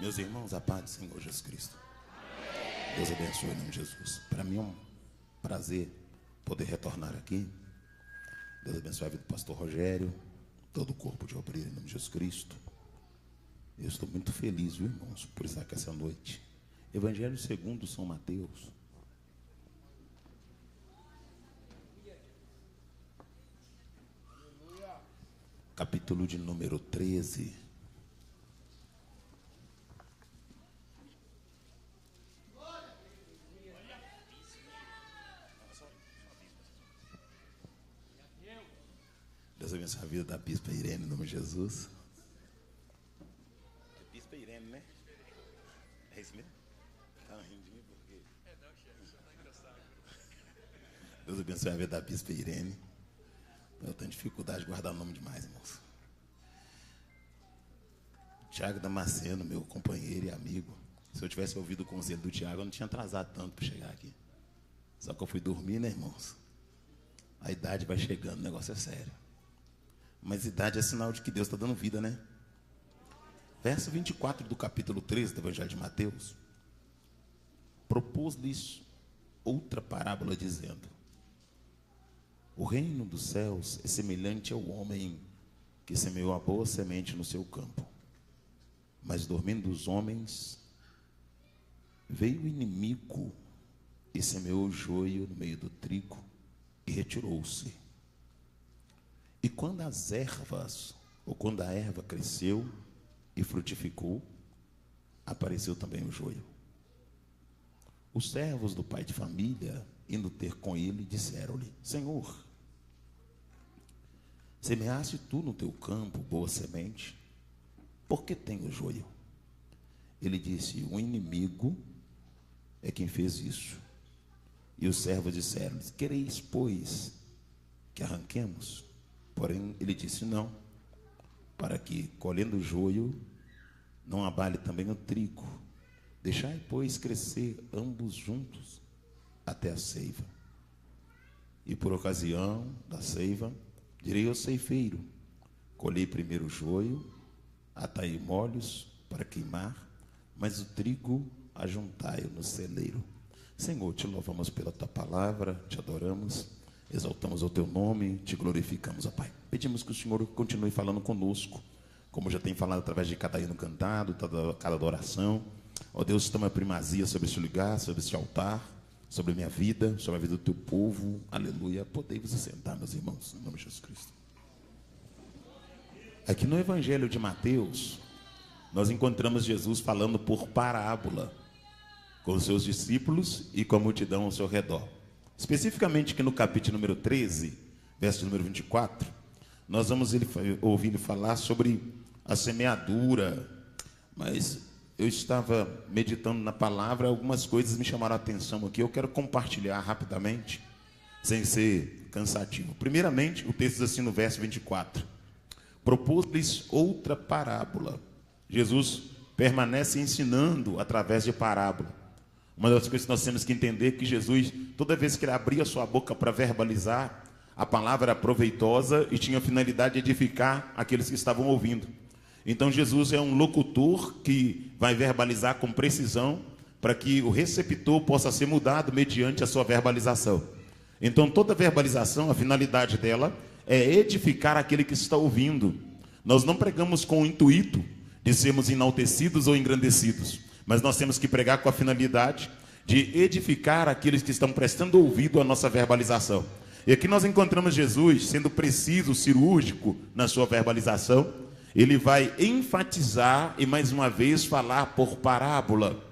Meus irmãos, a paz do Senhor Jesus Cristo. Deus abençoe em nome de Jesus. Para mim é um prazer poder retornar aqui. Deus abençoe a vida do pastor Rogério, todo o corpo de obreiro em nome de Jesus Cristo. Eu estou muito feliz, viu, irmãos, por estar aqui essa noite. Evangelho segundo São Mateus. Capítulo de número 13. Deus abençoe a vida da Bispa Irene, em nome de Jesus. É Bispa Irene, né? É isso mesmo? Tá rindo de mim porque... não, chefe, você tá engraçado. Deus abençoe a vida da Bispa Irene. Eu tenho dificuldade de guardar o nome demais, irmãos. Tiago Damasceno, meu companheiro e amigo. Se eu tivesse ouvido o conselho do Tiago, eu não tinha atrasado tanto para chegar aqui. Só que eu fui dormir, né, irmãos? A idade vai chegando, o negócio é sério. Mas idade é sinal de que Deus está dando vida, né? Verso 24 do capítulo 13 do Evangelho de Mateus. Propôs-lhes outra parábola, dizendo: o reino dos céus é semelhante ao homem que semeou a boa semente no seu campo. Mas dormindo os homens, veio o inimigo e semeou o joio no meio do trigo e retirou-se. E quando as ervas, ou quando a erva cresceu e frutificou, apareceu também o joio. Os servos do pai de família, indo ter com ele, disseram-lhe: Senhor, semeaste tu no teu campo boa semente, por que tem o joio? Ele disse: o inimigo é quem fez isso. E os servos disseram-lhe: quereis, pois, que arranquemos? Porém, ele disse: não, para que, colhendo o joio, não abale também o trigo. Deixai, pois, crescer ambos juntos até a ceifa. E por ocasião da ceifa, direi ao ceifeiro: colhei primeiro o joio, atai molhos para queimar, mas o trigo ajuntai-o no celeiro. Senhor, te louvamos pela tua palavra, te adoramos, exaltamos o teu nome, te glorificamos, ó Pai. Pedimos que o Senhor continue falando conosco, como já tem falado através de cada hino cantado, cada adoração. Ó Deus, toma a primazia sobre esse lugar, sobre esse altar, sobre a minha vida, sobre a vida do teu povo. Aleluia. Podei-vos sentar, meus irmãos, em nome de Jesus Cristo. Aqui no Evangelho de Mateus, nós encontramos Jesus falando por parábola com os seus discípulos e com a multidão ao seu redor. Especificamente aqui no capítulo número 13, verso número 24, nós vamos ouvir ele falar sobre a semeadura. Mas eu estava meditando na palavra, algumas coisas me chamaram a atenção aqui, eu quero compartilhar rapidamente, sem ser cansativo. Primeiramente, o texto diz assim no verso 24: propôs-lhes outra parábola. Jesus permanece ensinando através de parábola. Uma das coisas que nós temos que entender é que Jesus, toda vez que ele abria sua boca para verbalizar, a palavra era proveitosa e tinha a finalidade de edificar aqueles que estavam ouvindo. Então Jesus é um locutor que vai verbalizar com precisão para que o receptor possa ser mudado mediante a sua verbalização. Então toda verbalização, a finalidade dela é edificar aquele que está ouvindo. Nós não pregamos com o intuito de sermos enaltecidos ou engrandecidos, mas nós temos que pregar com a finalidade de edificar aqueles que estão prestando ouvido à nossa verbalização. E aqui nós encontramos Jesus sendo preciso, cirúrgico na sua verbalização. Ele vai enfatizar e mais uma vez falar por parábola.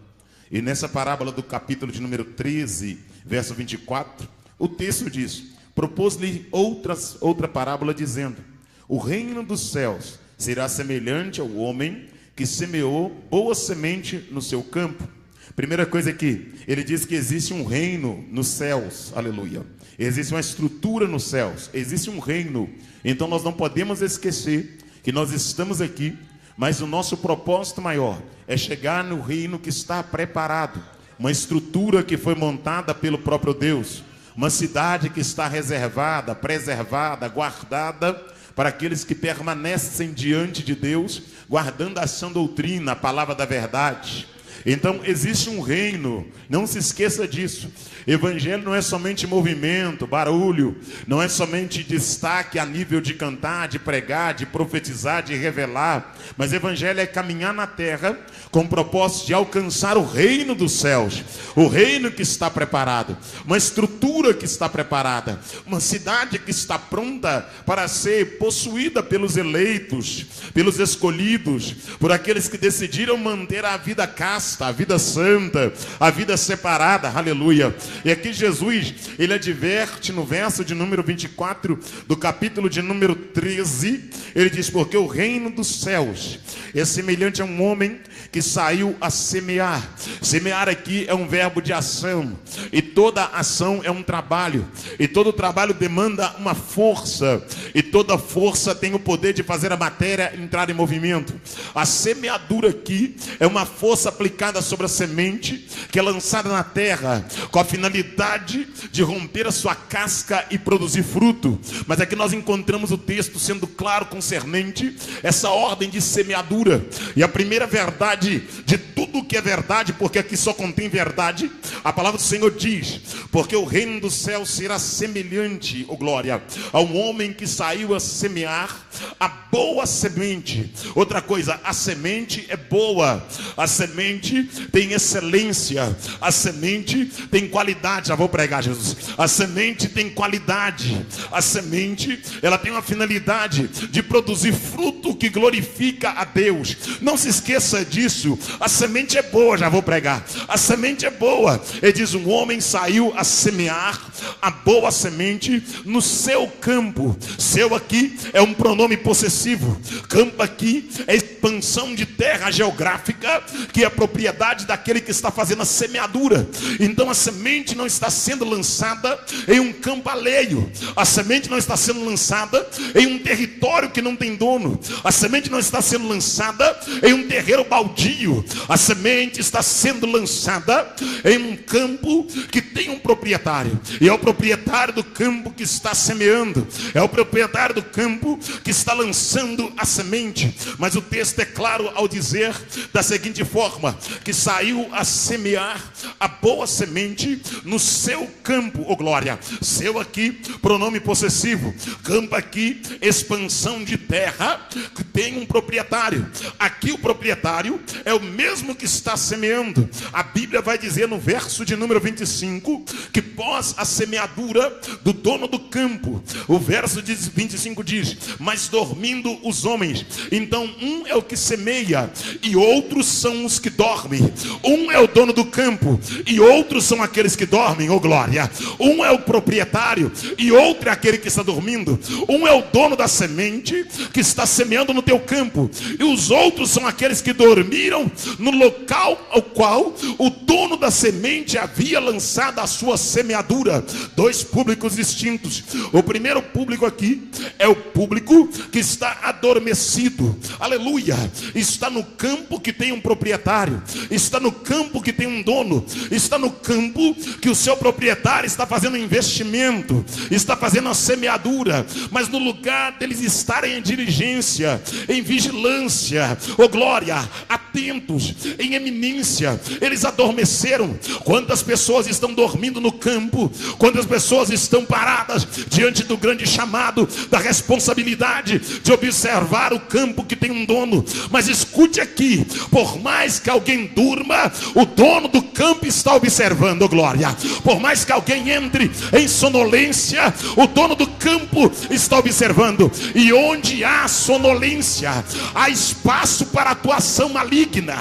E nessa parábola do capítulo de número 13, verso 24, o texto diz: propôs-lhe outra parábola, dizendo: o reino dos céus será semelhante ao homem que semeou boa semente no seu campo. Primeira coisa aqui, ele diz que existe um reino nos céus, aleluia. Existe uma estrutura nos céus, existe um reino. Então nós não podemos esquecer que nós estamos aqui, mas o nosso propósito maior é chegar no reino que está preparado. Uma estrutura que foi montada pelo próprio Deus. Uma cidade que está reservada, preservada, guardada para aqueles que permanecem diante de Deus, guardando a sã doutrina, a palavra da verdade. Então existe um reino, não se esqueça disso. Evangelho não é somente movimento, barulho, não é somente destaque a nível de cantar, de pregar, de profetizar, de revelar, mas evangelho é caminhar na terra com o propósito de alcançar o reino dos céus, o reino que está preparado, uma estrutura que está preparada, uma cidade que está pronta para ser possuída pelos eleitos, pelos escolhidos, por aqueles que decidiram manter a vida casta, a vida santa, a vida separada, aleluia. E aqui Jesus, ele adverte no verso de número 24 do capítulo de número 13, ele diz: porque o reino dos céus é semelhante a um homem que saiu a semear. Semear aqui é um verbo de ação, e toda ação é um trabalho, e todo trabalho demanda uma força, e toda força tem o poder de fazer a matéria entrar em movimento. A semeadura aqui é uma força aplicada sobre a semente, que é lançada na terra, com a finalidade de romper a sua casca e produzir fruto. Mas aqui nós encontramos o texto sendo claro concernente essa ordem de semeadura. E a primeira verdade de tudo que é verdade, porque aqui só contém verdade, a palavra do Senhor diz: porque o reino do céu será semelhante, oh glória, a um homem que saiu a semear a boa semente. Outra coisa, a semente é boa, a semente tem excelência, a semente tem qualidade. Já vou pregar, Jesus. A semente tem qualidade, a semente, ela tem uma finalidade de produzir fruto que glorifica a Deus. Não se esqueça disso. A semente é boa, já vou pregar. A semente é boa. Ele diz: um homem saiu a semear a boa semente no seu campo. Seu aqui é um pronome possessivo. Campo aqui é expansão de terra geográfica, que é a propriedade daquele que está fazendo a semeadura. Então a semente não está sendo lançada em um campo alheio. A semente não está sendo lançada em um território que não tem dono. A semente não está sendo lançada em um terreiro baldio. A semente está sendo lançada em um campo que tem um proprietário, e é o proprietário do campo que está semeando, é o proprietário do campo que está lançando a semente. Mas o texto é claro ao dizer da seguinte forma: que saiu a semear a boa semente no seu campo, oh glória. Seu aqui, pronome possessivo. Campo aqui, expansão de terra que tem um proprietário. Aqui o proprietário é o mesmo que está semeando. A Bíblia vai dizer no verso de número 25 que pós a semeadura do dono do campo, o verso 25 diz: mas dormindo os homens, então um é o que semeia e outros são os que dormem. Um é o dono do campo e outros são aqueles que dormem, oh glória. Um é o proprietário e outro é aquele que está dormindo. Um é o dono da semente que está semeando no teu campo, e os outros são aqueles que dormiram no local ao qual o dono da semente havia lançado a sua semeadura. Dois públicos distintos. O primeiro público aqui é o público que está adormecido, aleluia, está no campo que tem um proprietário, está no campo que tem um dono, está no campo que o seu proprietário está fazendo um investimento, está fazendo a semeadura. Mas no lugar deles estarem em diligência, em vigilância, oh glória, atentos, em eminência, eles adormeceram. Quantas pessoas estão dormindo no campo? Quantas pessoas estão paradas diante do grande chamado, da responsabilidade de observar o campo que tem um dono? Mas escute aqui: por mais que alguém durma, o dono do campo está observando, oh glória. Por mais que alguém entre em sonolência, o dono do campo está observando. E onde há sonolência, há espaço para atuação maligna.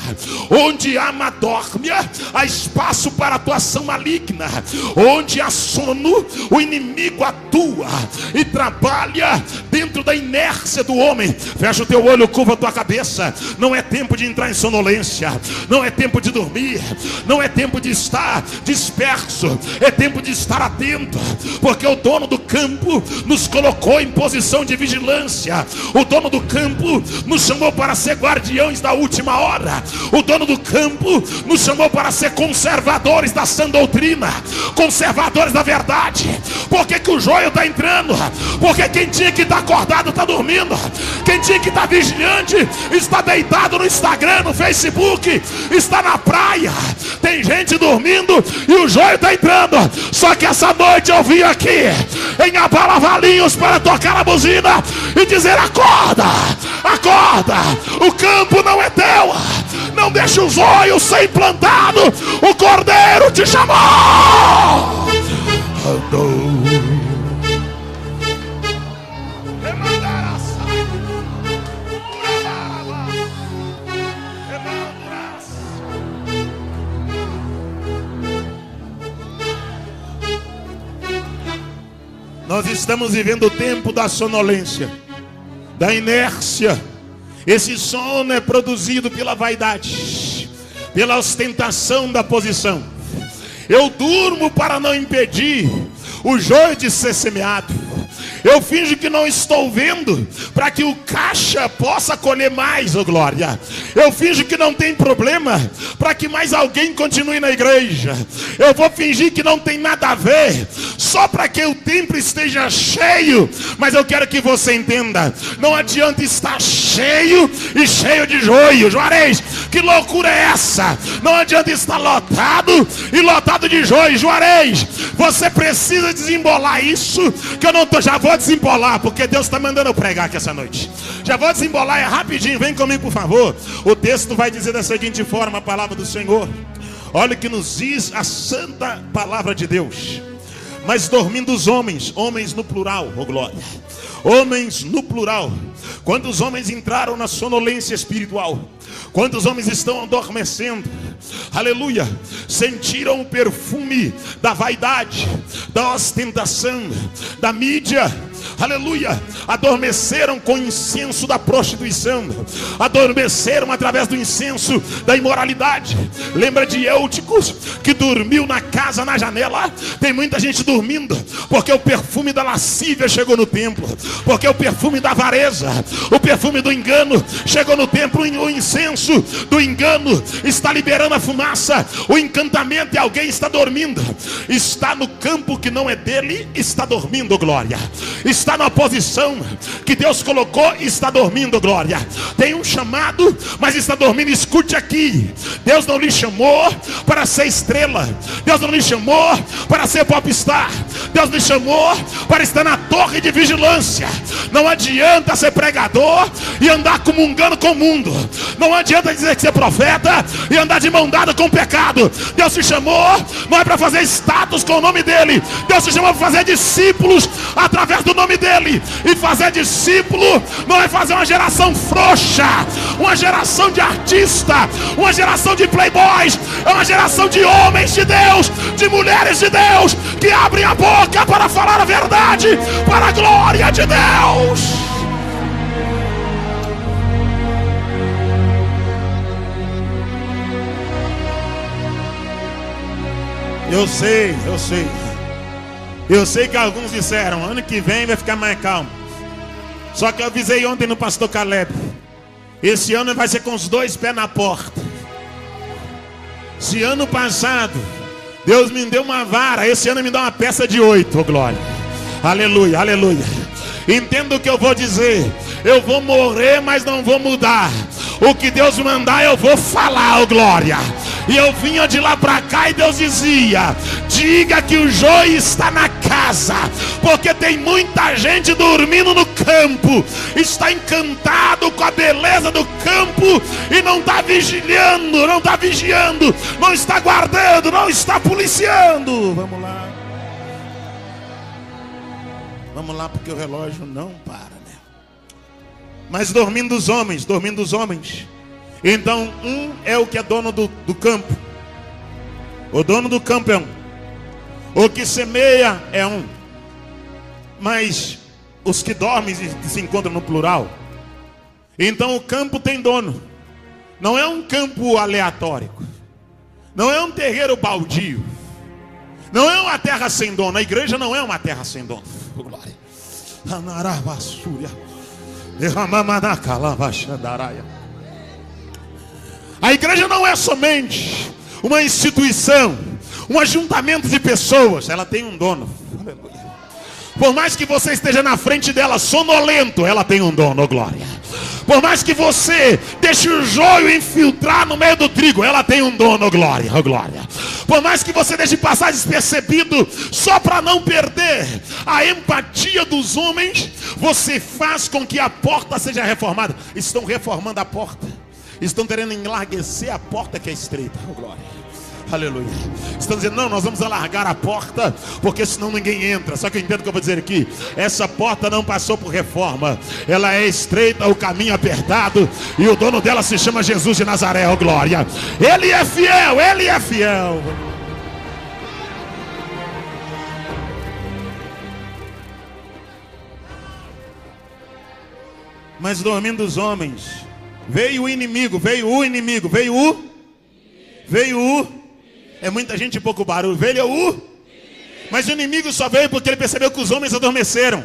Onde há madórmia, há espaço para atuação maligna. Onde há sono, o inimigo atua e trabalha dentro da inércia do homem. Fecha o teu olho, curva a tua cabeça. Não é tempo de entrar em sonolência, não é tempo de dormir, não é tempo de estar disperso, é tempo de estar atento, porque o dono do campo nos colocou em posição de vigilância. O dono do campo nos chamou para ser guardiões da última hora. O dono do campo nos chamou para ser conservadores da sã doutrina, conservadores da verdade. Por que que o joio está entrando? Porque quem tinha que estar correndo acordado está dormindo. Quem tinha que estar vigiante está deitado no Instagram, no Facebook, está na praia. Tem gente dormindo e o joio está entrando. Só que essa noite eu vim aqui em Abala Valinhos para tocar a buzina e dizer: acorda, acorda, o campo não é teu. Não deixa o joio ser implantado. O Cordeiro te chamou. Nós estamos vivendo o tempo da sonolência, da inércia. Esse sono é produzido pela vaidade, pela ostentação da posição. Eu durmo para não impedir o joio de ser semeado. Eu finjo que não estou vendo para que o caixa possa colher mais, oh glória. Eu finjo que não tem problema para que mais alguém continue na igreja. Eu vou fingir que não tem nada a ver só para que o templo esteja cheio. Mas eu quero que você entenda: não adianta estar cheio e cheio de joio. Juarez, que loucura é essa? Não adianta estar lotado e lotado de joio. Juarez, você precisa desembolar isso, que eu não tô, já vou desembolar, porque Deus está mandando eu pregar aqui essa noite. Já vou desembolar, é rapidinho, vem comigo por favor. O texto vai dizer da seguinte forma, a palavra do Senhor. Olha o que nos diz a santa palavra de Deus. Mas dormindo os homens, homens no plural, oh glória, homens no plural. Quando os homens entraram na sonolência espiritual, quando os homens estão adormecendo, aleluia, sentiram o perfume da vaidade, da ostentação, da mídia, aleluia, adormeceram com o incenso da prostituição, adormeceram através do incenso da imoralidade. Lembra de Eutico que dormiu na casa, na janela? Tem muita gente dormindo porque o perfume da lascívia chegou no templo, porque o perfume da avareza, o perfume do engano chegou no templo. O incenso do engano está liberando a fumaça, o encantamento, e alguém está dormindo, está no campo que não é dele, está dormindo, glória. Está na posição que Deus colocou, está dormindo, glória. Tem um chamado, mas está dormindo. Escute aqui: Deus não lhe chamou para ser estrela, Deus não lhe chamou para ser popstar, Deus lhe chamou para estar na torre de vigilância. Não adianta ser pregador e andar comungando com o mundo. Não adianta dizer que ser profeta e andar de mão dada com o pecado. Deus te chamou não é para fazer status com o nome dele. Deus te chamou para fazer discípulos através do nome dele. E fazer discípulo não é fazer uma geração frouxa, uma geração de artistas, uma geração de playboys. É uma geração de homens de Deus, de mulheres de Deus, que abrem a boca para falar a verdade, para a glória de Deus. Eu sei que alguns disseram: ano que vem vai ficar mais calmo. Só que eu avisei ontem no pastor Caleb: esse ano vai ser com os dois pés na porta. Se ano passado Deus me deu uma vara, esse ano me dá uma peça de 8, oh glória. Aleluia, aleluia. Entenda o que eu vou dizer: eu vou morrer, mas não vou mudar. O que Deus mandar eu vou falar, oh glória. E eu vinha de lá para cá e Deus dizia: diga que o joio está na casa, porque tem muita gente dormindo no campo, está encantado com a beleza do campo e não está vigilando, não está vigiando, não está guardando, não está policiando. Vamos lá, porque o relógio não para, né? Mas dormindo os homens. Então um é o que é dono do campo. O dono do campo é um. O que semeia é um. Mas os que dormem se encontram no plural. Então o campo tem dono. Não é um campo aleatório. Não é um terreiro baldio. Não é uma terra sem dono. A igreja não é uma terra sem dono. Glória. A igreja não é somente uma instituição, um ajuntamento de pessoas. Ela tem um dono. Por mais que você esteja na frente dela sonolento, ela tem um dom, oh glória. Por mais que você deixe o joio infiltrar no meio do trigo, ela tem um dom, oh glória, oh glória. Por mais que você deixe passar despercebido, só para não perder a empatia dos homens, você faz com que a porta seja reformada. Estão reformando a porta, estão querendo enlarguecer a porta que é estreita, oh glória. Aleluia. Estão dizendo, não, nós vamos alargar a porta, porque senão ninguém entra. Só que eu entendo o que eu vou dizer aqui. Essa porta não passou por reforma. Ela é estreita, o caminho apertado, e o dono dela se chama Jesus de Nazaré, oh glória. Ele é fiel, ele é fiel. Mas dormindo os homens, veio o inimigo. É muita gente e pouco barulho. Veio o. Mas o inimigo só veio porque ele percebeu que os homens adormeceram.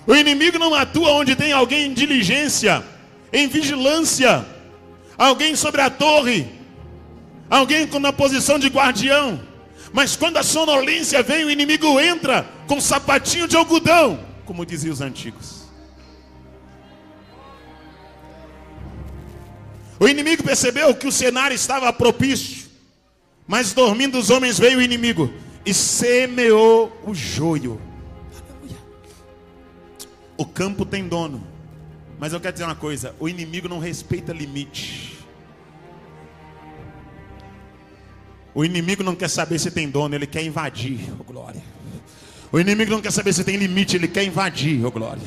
O inimigo não atua onde tem alguém em diligência, em vigilância, alguém sobre a torre, alguém na posição de guardião. Mas quando a sonolência vem, o inimigo entra com sapatinho de algodão, como diziam os antigos. O inimigo percebeu que o cenário estava propício, mas dormindo os homens veio o inimigo e semeou o joio. O campo tem dono, mas eu quero dizer uma coisa: o inimigo não respeita limite. O inimigo não quer saber se tem dono, ele quer invadir, oh glória. O inimigo não quer saber se tem limite, ele quer invadir, oh glória.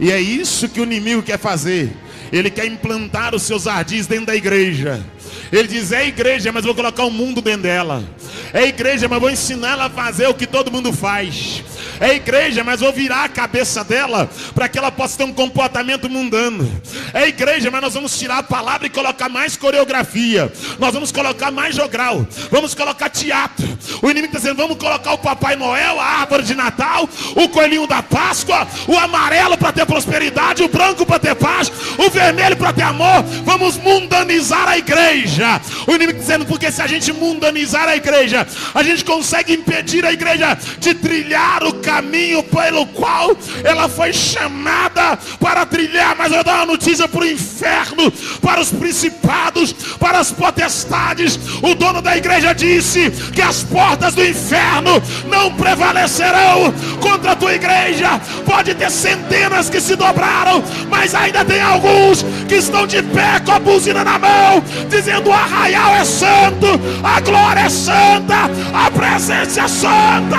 E é isso que o inimigo quer fazer. Ele quer implantar os seus ardis dentro da igreja. Ele diz, é igreja, mas vou colocar o mundo dentro dela. É igreja, mas vou ensinar ela a fazer o que todo mundo faz. É igreja, mas vou virar a cabeça dela para que ela possa ter um comportamento mundano. É igreja, mas nós vamos tirar a palavra e colocar mais coreografia. Nós vamos colocar mais jogral. Vamos colocar teatro. O inimigo está dizendo, vamos colocar o Papai Noel, a árvore de Natal, o coelhinho da Páscoa, o amarelo para ter prosperidade, o branco para ter paz, o vermelho para ter amor. Vamos mundanizar a igreja. O inimigo dizendo, porque se a gente mundanizar a igreja, a gente consegue impedir a igreja de trilhar o caminho pelo qual ela foi chamada para trilhar. Mas eu dou uma notícia para o inferno, para os principados, para as potestades. O dono da igreja disse que as portas do inferno não prevalecerão contra a tua igreja. Pode ter centenas que se dobraram, mas ainda tem alguns que estão de pé com a buzina na mão, dizendo, o arraial é santo, a glória é santa, a presença é santa.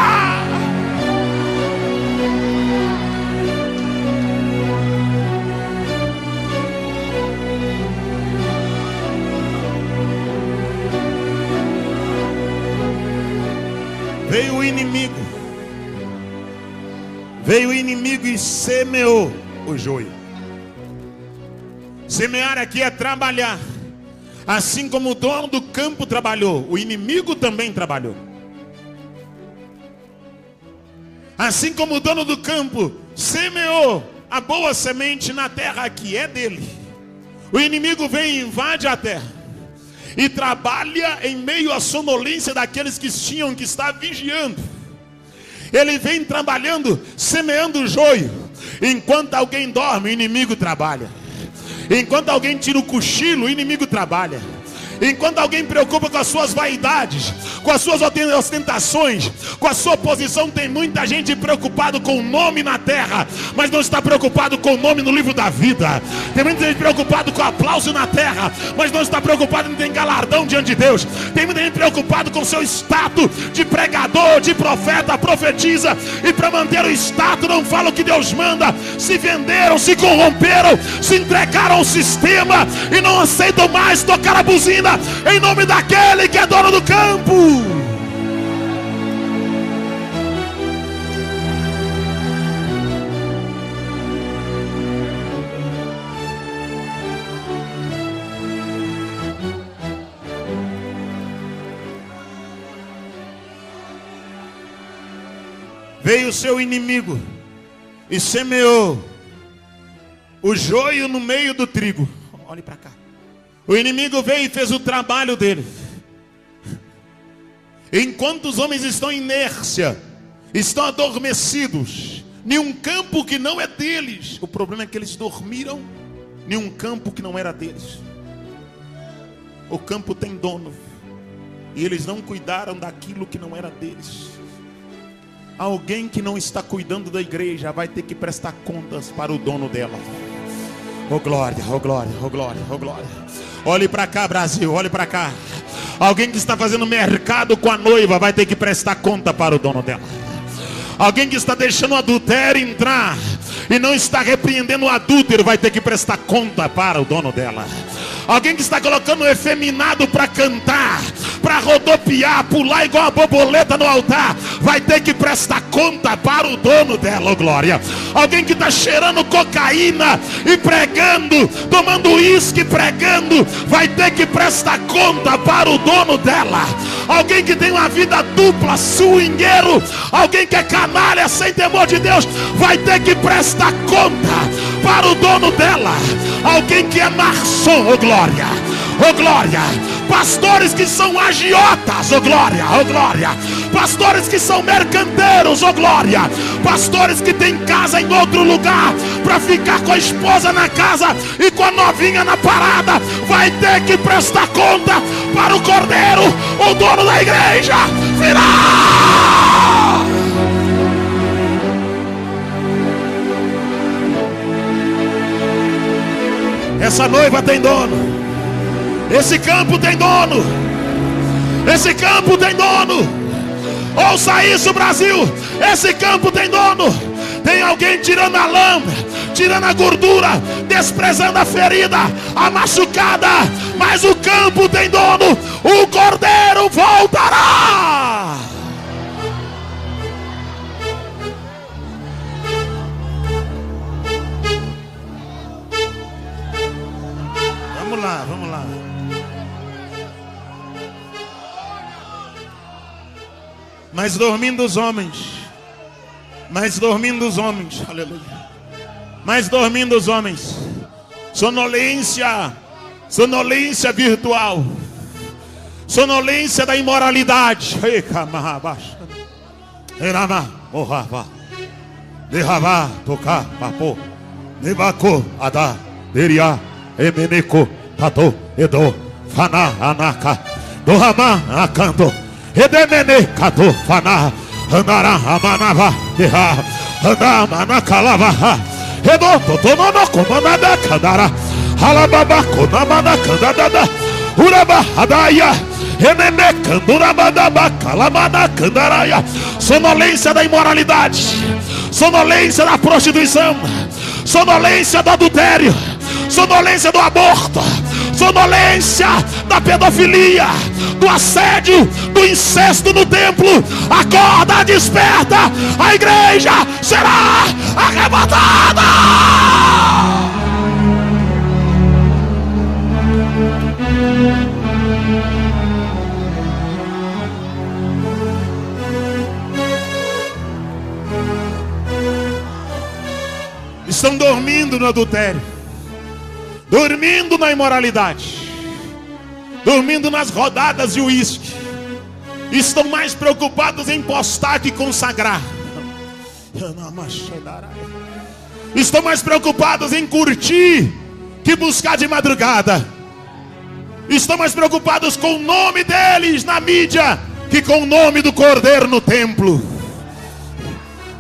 Veio o inimigo e semeou o joio. Semear aqui é trabalhar. Assim como o dono do campo trabalhou, o inimigo também trabalhou. Assim como o dono do campo semeou a boa semente na terra que é dele, o inimigo vem e invade a terra e trabalha em meio à sonolência daqueles que tinham que estar vigiando. Ele vem trabalhando, semeando o joio. Enquanto alguém dorme, o inimigo trabalha. Enquanto alguém tira o cochilo, o inimigo trabalha. Enquanto alguém preocupa com as suas vaidades, com as suas ostentações, com a sua posição, tem muita gente preocupado com o nome na terra, mas não está preocupado com o nome no livro da vida. Tem muita gente preocupado com aplauso na terra, mas não está preocupado em ter galardão diante de Deus. Tem muita gente preocupado com o seu status de pregador, de profeta, profetiza, e para manter o status não fala o que Deus manda. Se venderam, se corromperam, se entregaram ao sistema e não aceitam mais tocar a buzina em nome daquele que é dono do campo. Veio o seu inimigo e semeou o joio no meio do trigo. Olhe para cá. O inimigo veio e fez o trabalho dele. Enquanto os homens estão em inércia, estão adormecidos em um campo que não é deles. O problema é que eles dormiram em um campo que não era deles. O campo tem dono e eles não cuidaram daquilo que não era deles. Alguém que não está cuidando da igreja vai ter que prestar contas para o dono dela. Oh glória, oh glória, oh glória, oh glória. Olhe para cá, Brasil, olhe para cá. Alguém que está fazendo mercado com a noiva vai ter que prestar conta para o dono dela. Alguém que está deixando o adultério entrar e não está repreendendo o adúltero vai ter que prestar conta para o dono dela. Alguém que está colocando o efeminado para cantar, para rodopiar, pular igual uma borboleta no altar, vai ter que prestar conta para o dono dela, oh glória. Alguém que está cheirando cocaína e pregando, tomando uísque pregando, vai ter que prestar conta para o dono dela. Alguém que tem uma vida dupla, swingueiro, alguém que é canalha sem temor de Deus, vai ter que prestar conta para o dono dela. Alguém que é maçom, oh glória, oh glória. Pastores que são agiotas, oh glória, oh glória. Pastores que são mercanteiros, oh glória. Pastores que têm casa em outro lugar para ficar com a esposa na casa e com a novinha na parada, vai ter que prestar conta para o Cordeiro, o dono da igreja. Virá! Essa noiva tem dono. Esse campo tem dono. Esse campo tem dono. Ouça isso, Brasil. Esse campo tem dono. Tem alguém tirando a lama, tirando a gordura, desprezando a ferida, a machucada. Mas o campo tem dono. O Cordeiro voltará. Vamos lá, vamos lá. Mas dormindo os homens, aleluia. Mas dormindo os homens, sonolência virtual, sonolência da imoralidade. Tocar, papo, nebaco, adá, deria, emeneco, tato, edo, fana, anaka, dohama, acanto. Edemene kato fana andara amanava deha andama kalava edo totono komanda kadara halababa konamana kandada uraba hadaya emene kandurabada kalamana kandaraya. Sonolência da imoralidade, sonolência da prostituição, sonolência do adultério, sonolência do aborto, sonolência da pedofilia, do assédio, do incesto no templo. Acorda, desperta, a igreja será arrebatada. Estão dormindo no adultério, dormindo na imoralidade, dormindo nas rodadas de uísque. Estão mais preocupados em postar que consagrar. Estão mais preocupados em curtir que buscar de madrugada. Estão mais preocupados com o nome deles na mídia que com o nome do Cordeiro no templo.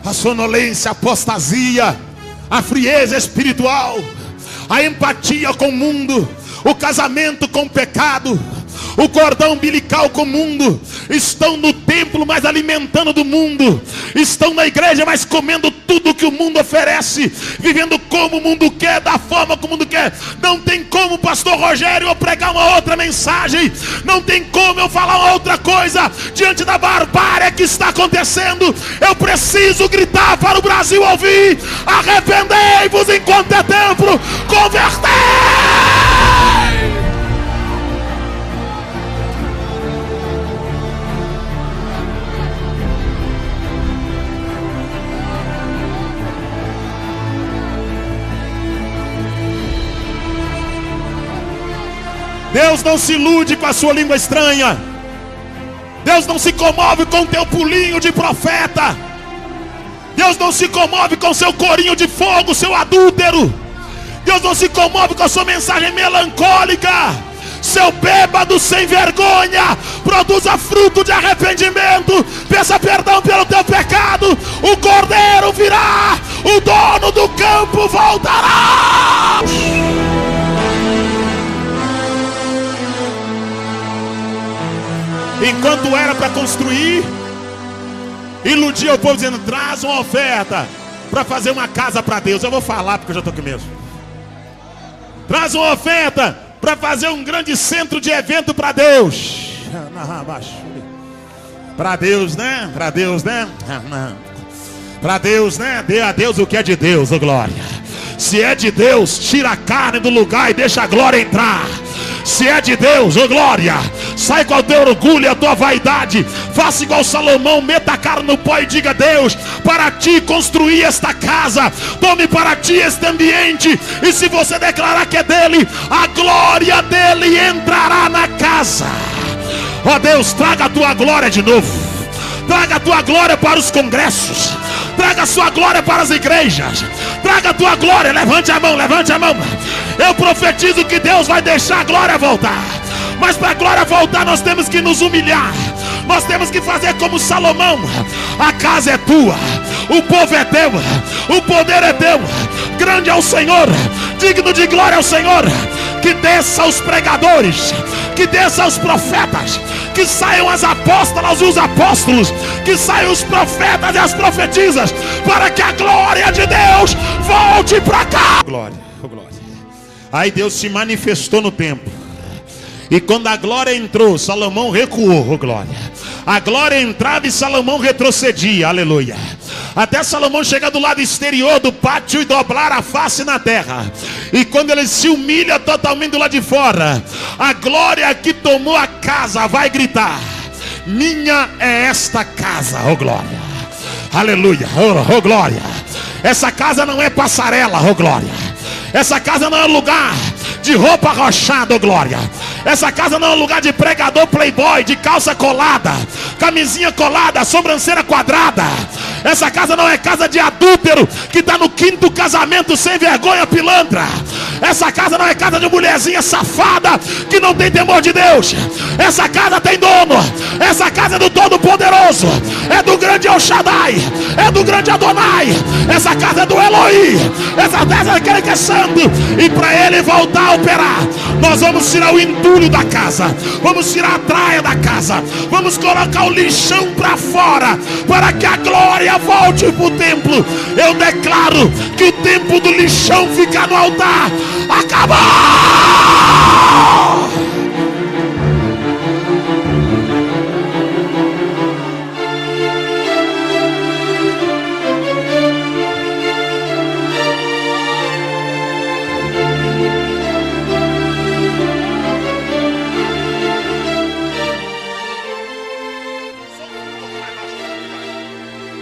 A sonolência, a apostasia, a frieza espiritual, a empatia com o mundo, o casamento com o pecado, o cordão umbilical com o mundo. Estão no templo, mas alimentando do mundo. Estão na igreja, mas comendo tudo que o mundo oferece, vivendo como o mundo quer, da forma como o mundo quer. Não tem como, pastor Rogério, eu pregar uma outra mensagem. Não tem como eu falar uma outra coisa diante da barbárie que está acontecendo. Eu preciso gritar para o Brasil ouvir: arrependei-vos enquanto é tempo, convertei. Deus não se ilude com a sua língua estranha. Deus não se comove com o teu pulinho de profeta. Deus não se comove com seu corinho de fogo, seu adúltero. Deus não se comove com a sua mensagem melancólica. Seu bêbado sem vergonha, produza fruto de arrependimento. Peça perdão pelo teu pecado. O cordeiro virá, o dono do campo voltará. Enquanto era para construir, iludia o povo dizendo: traz uma oferta para fazer uma casa para Deus. Eu vou falar porque eu já estou aqui mesmo. Traz uma oferta para fazer um grande centro de evento para Deus. Para Deus, né? Para Deus, né? Para Deus, né? Dê a Deus o que é de Deus, ô glória. Se é de Deus, tira a carne do lugar e deixa a glória entrar. Se é de Deus, ô glória, sai com o teu orgulho e a tua vaidade. Faça igual Salomão, meta a cara no pó e diga: Deus, para ti construí esta casa, tome para ti este ambiente. E se você declarar que é dele, a glória dele entrará na casa. Ó Deus, traga a tua glória de novo. Traga a tua glória para os congressos. Traga a sua glória para as igrejas. Traga a tua glória. Levante a mão, levante a mão. Eu profetizo que Deus vai deixar a glória voltar. Mas para a glória voltar nós temos que nos humilhar. Nós temos que fazer como Salomão. A casa é tua, o povo é teu, o poder é teu. Grande é o Senhor, digno de glória é o Senhor. Que desça os pregadores, que desça os profetas, que saiam as apóstolas e os apóstolos, que saiam os profetas e as profetisas, para que a glória de Deus volte para cá. Glória, glória. Aí Deus se manifestou no templo. E quando a glória entrou, Salomão recuou, glória. A glória entrava e Salomão retrocedia, aleluia. Até Salomão chegar do lado exterior do pátio e dobrar a face na terra. E quando ele se humilha totalmente do lado de fora, a glória que tomou a casa vai gritar: minha é esta casa, oh glória. Aleluia, oh glória. Essa casa não é passarela, oh glória. Essa casa não é lugar de roupa arrochada, oh glória. Essa casa não é lugar de pregador playboy, de calça colada, camisinha colada, sobrancelha quadrada. Essa casa não é casa de adúltero que está no 5º casamento sem vergonha, pilantra. Essa casa não é casa de mulherzinha safada que não tem temor de Deus. Essa casa tem dono. Essa casa é do Todo-Poderoso, é do grande El Shaddai, é do grande Adonai. Essa casa é do Elohim. Essa casa é aquele que é santo. E para ele voltar a operar, nós vamos tirar o entulho da casa, vamos tirar a traia da casa, vamos colocar o lixão para fora, para que a glória volte para o templo. Eu declaro que o tempo do lixão fica no altar. Acabou!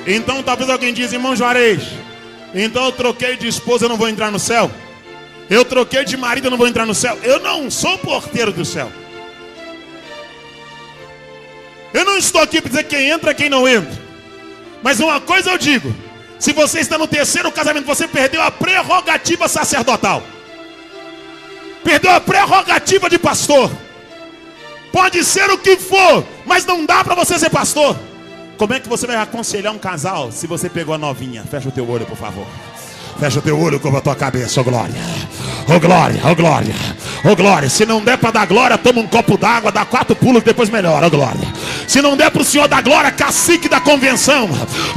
Então talvez alguém diz: irmão Juarez, então eu troquei de esposa, eu não vou entrar no céu. Eu troquei de marido, eu não vou entrar no céu. Eu não sou porteiro do céu. Eu não estou aqui para dizer quem entra e quem não entra. Mas uma coisa eu digo: se você está no 3º casamento, você perdeu a prerrogativa sacerdotal. Perdeu a prerrogativa de pastor. Pode ser o que for, mas não dá para você ser pastor. Como é que você vai aconselhar um casal se você pegou a novinha? Fecha o teu olho, por favor. Fecha o teu olho, cobra a tua cabeça, oh glória. Oh glória, oh glória. Oh glória, se não der para dar glória, toma um copo d'água, dá 4 pulos que depois melhora, oh glória. Se não der para o Senhor da glória, cacique da convenção,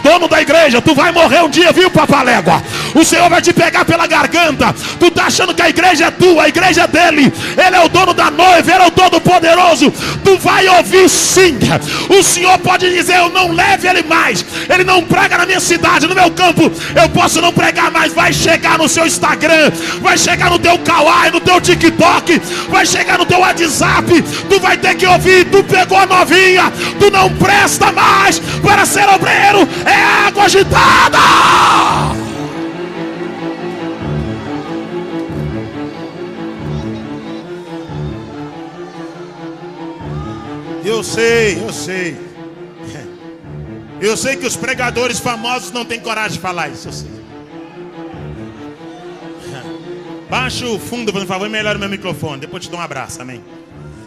dono da igreja, tu vai morrer um dia, viu, papalégua? O Senhor vai te pegar pela garganta. Tu tá achando que a igreja é tua, a igreja é dele. Ele é o dono da noiva, ele é o Todo-Poderoso. Tu vai ouvir sim. O Senhor pode dizer: eu não levo ele mais, ele não prega na minha cidade, no meu campo, eu posso não pregar mais. Vai chegar no seu Instagram, vai chegar no teu Kawaii, no teu TikTok, vai chegar no teu WhatsApp. Tu vai ter que ouvir: tu pegou a novinha, tu não presta mais para ser obreiro, é água agitada. Eu sei. Eu sei que os pregadores famosos não têm coragem de falar isso, eu sei. Baixa o fundo, por favor, e melhora o meu microfone. Depois te dou um abraço, amém.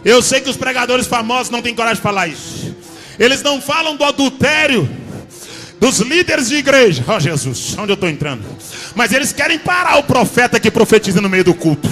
Eu sei que os pregadores famosos não têm coragem de falar isso. Eles não falam do adultério dos líderes de igreja. Oh Jesus, onde eu estou entrando? Mas eles querem parar o profeta que profetiza no meio do culto.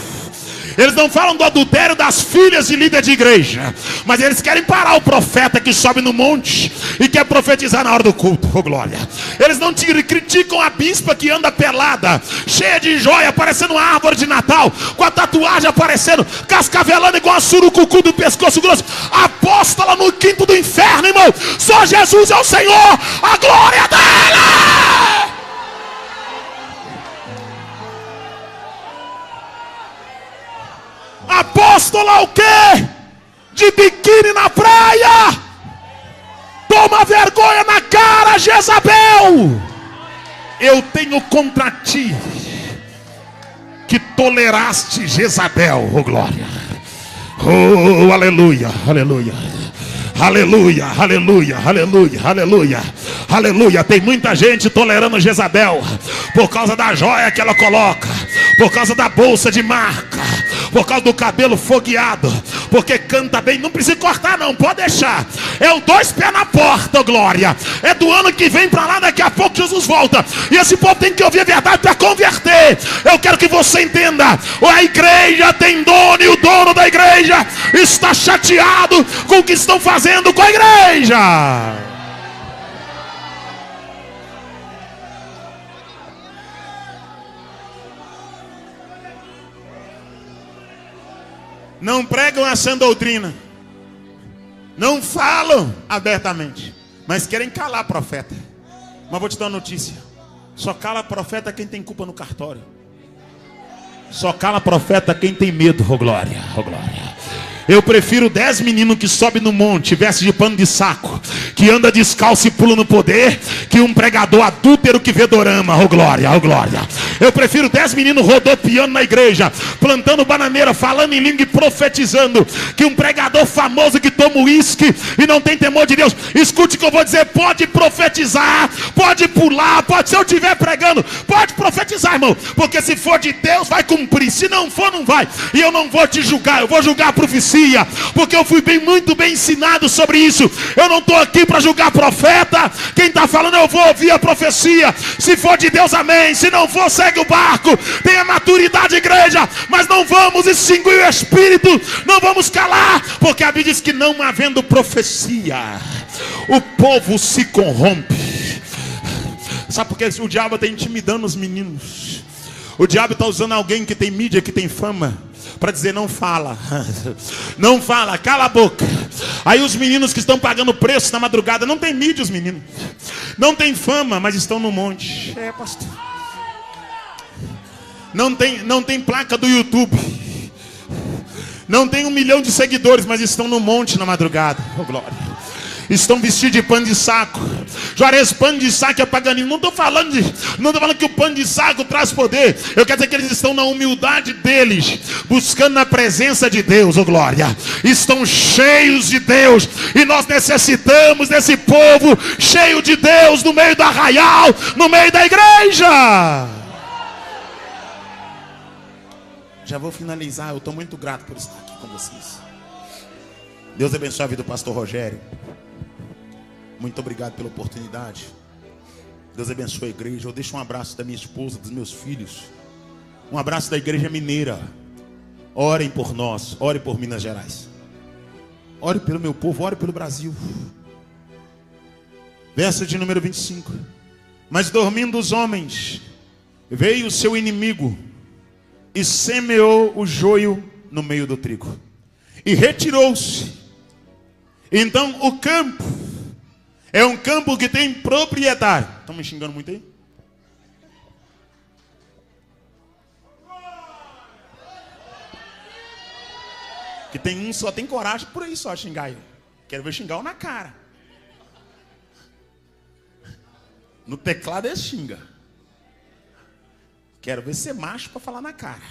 Eles não falam do adultério das filhas de líder de igreja, mas eles querem parar o profeta que sobe no monte e quer profetizar na hora do culto. Oh glória. Eles não criticam a bispa que anda pelada, cheia de joia, parecendo uma árvore de Natal, com a tatuagem aparecendo, cascavelando igual a surucucu do pescoço grosso, apóstola no quinto do inferno, irmão. Só Jesus é o Senhor, a glória dele. Apóstola o quê? De biquíni na praia. Toma vergonha na cara, Jezabel. Eu tenho contra ti que toleraste Jezabel. Oh glória. Oh aleluia, aleluia. Aleluia, aleluia, aleluia, aleluia, aleluia. Tem muita gente tolerando Jezabel por causa da joia que ela coloca, por causa da bolsa de marca, por causa do cabelo fogueado, porque canta bem. Não precisa cortar não, pode deixar. É o 2 pés na porta, oh glória. É do ano que vem para lá, daqui a pouco Jesus volta. E esse povo tem que ouvir a verdade para converter. Eu quero que você entenda. A igreja tem dono e o dono da igreja está chateado com o que estão fazendo com a igreja. Não pregam a sã doutrina, não falam abertamente, mas querem calar profeta. Mas vou te dar uma notícia: só cala profeta quem tem culpa no cartório. Só cala profeta quem tem medo. Oh glória, oh glória. Eu prefiro 10 meninos que sobem no monte, veste de pano de saco, que anda descalço e pula no poder, que um pregador adúltero que vê dorama. Oh glória, oh glória. Eu prefiro 10 meninos rodopiando na igreja, plantando bananeira, falando em língua e profetizando, que um pregador famoso que toma uísque e não tem temor de Deus. Escute o que eu vou dizer: pode profetizar, pode pular, pode, se eu estiver pregando, pode profetizar, irmão, porque se for de Deus vai cumprir, se não for não vai. E eu não vou te julgar, eu vou julgar a profecia, porque eu fui muito bem ensinado sobre isso. Eu não estou aqui para julgar profeta. Quem está falando, eu vou ouvir a profecia. Se for de Deus, amém. Se não for, segue o barco. Tenha maturidade, igreja, mas não vamos extinguir o espírito, não vamos calar, porque a Bíblia diz que não havendo profecia, o povo se corrompe. Sabe por que o diabo está intimidando os meninos? O diabo está usando alguém que tem mídia, que tem fama, para dizer: não fala, não fala, cala a boca. Aí os meninos que estão pagando preço na madrugada, não tem mídia, os meninos não tem fama, mas estão no monte. É, pastor. Não tem placa do YouTube, não tem 1 milhão de seguidores, mas estão no monte na madrugada. Oh glória. Estão vestidos de pano de saco. Juarez, pano de saco é paganismo. Não estou falando que o pano de saco traz poder. Eu quero dizer que eles estão na humildade deles, buscando na presença de Deus. Oh glória. Estão cheios de Deus, e nós necessitamos desse povo cheio de Deus no meio do arraial, no meio da igreja. Já vou finalizar. Eu estou muito grato por estar aqui com vocês. Deus abençoe a vida do pastor Rogério. Muito obrigado pela oportunidade. Deus abençoe a igreja. Eu deixo um abraço da minha esposa, dos meus filhos. Um abraço da igreja mineira. Orem por nós, orem por Minas Gerais. Ore pelo meu povo, ore pelo Brasil. Verso de número 25. Mas dormindo os homens, veio o seu inimigo e semeou o joio no meio do trigo, e retirou-se. Então o campo é um campo que tem proprietário. Estão me xingando muito aí? Que tem um só tem coragem por aí só xingar eu. Quero ver xingar eu na cara. No teclado ele xinga. Quero ver ser macho para falar na cara.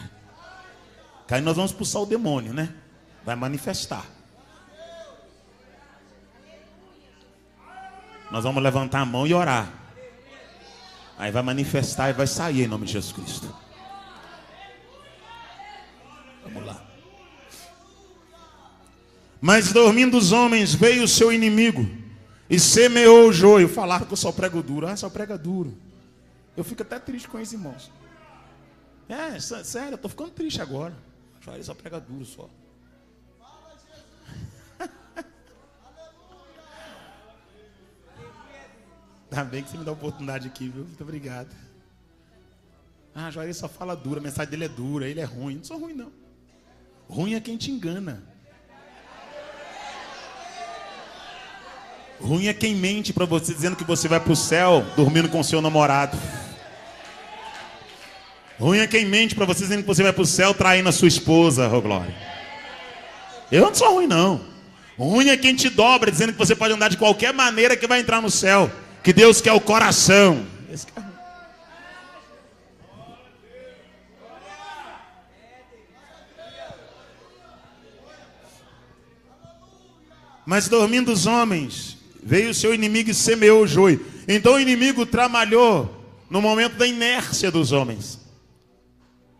Que aí nós vamos expulsar o demônio, né? Vai manifestar. Nós vamos levantar a mão e orar. Aí vai manifestar e vai sair em nome de Jesus Cristo. Vamos lá. Mas dormindo os homens, veio o seu inimigo e semeou o joio. Falaram que eu só prego duro. Ah, só prega duro. Eu fico até triste com isso, irmãos. Sério, eu estou ficando triste agora. Ele só prega duro só. Tá bem que você me dá a oportunidade aqui, viu? Muito obrigado. Joair só fala duro, a mensagem dele é dura, ele é ruim. Não sou ruim, não. Ruim é quem te engana. Ruim é quem mente para você, dizendo que você vai para o céu dormindo com o seu namorado. Ruim é quem mente para você, dizendo que você vai para o céu traindo a sua esposa, oh glória. Eu não sou ruim, não. Ruim é quem te dobra, dizendo que você pode andar de qualquer maneira que vai entrar no céu. Que Deus quer o coração. Esse que é ruim. Mas dormindo os homens, veio o seu inimigo e semeou o joio. Então o inimigo trabalhou no momento da inércia dos homens.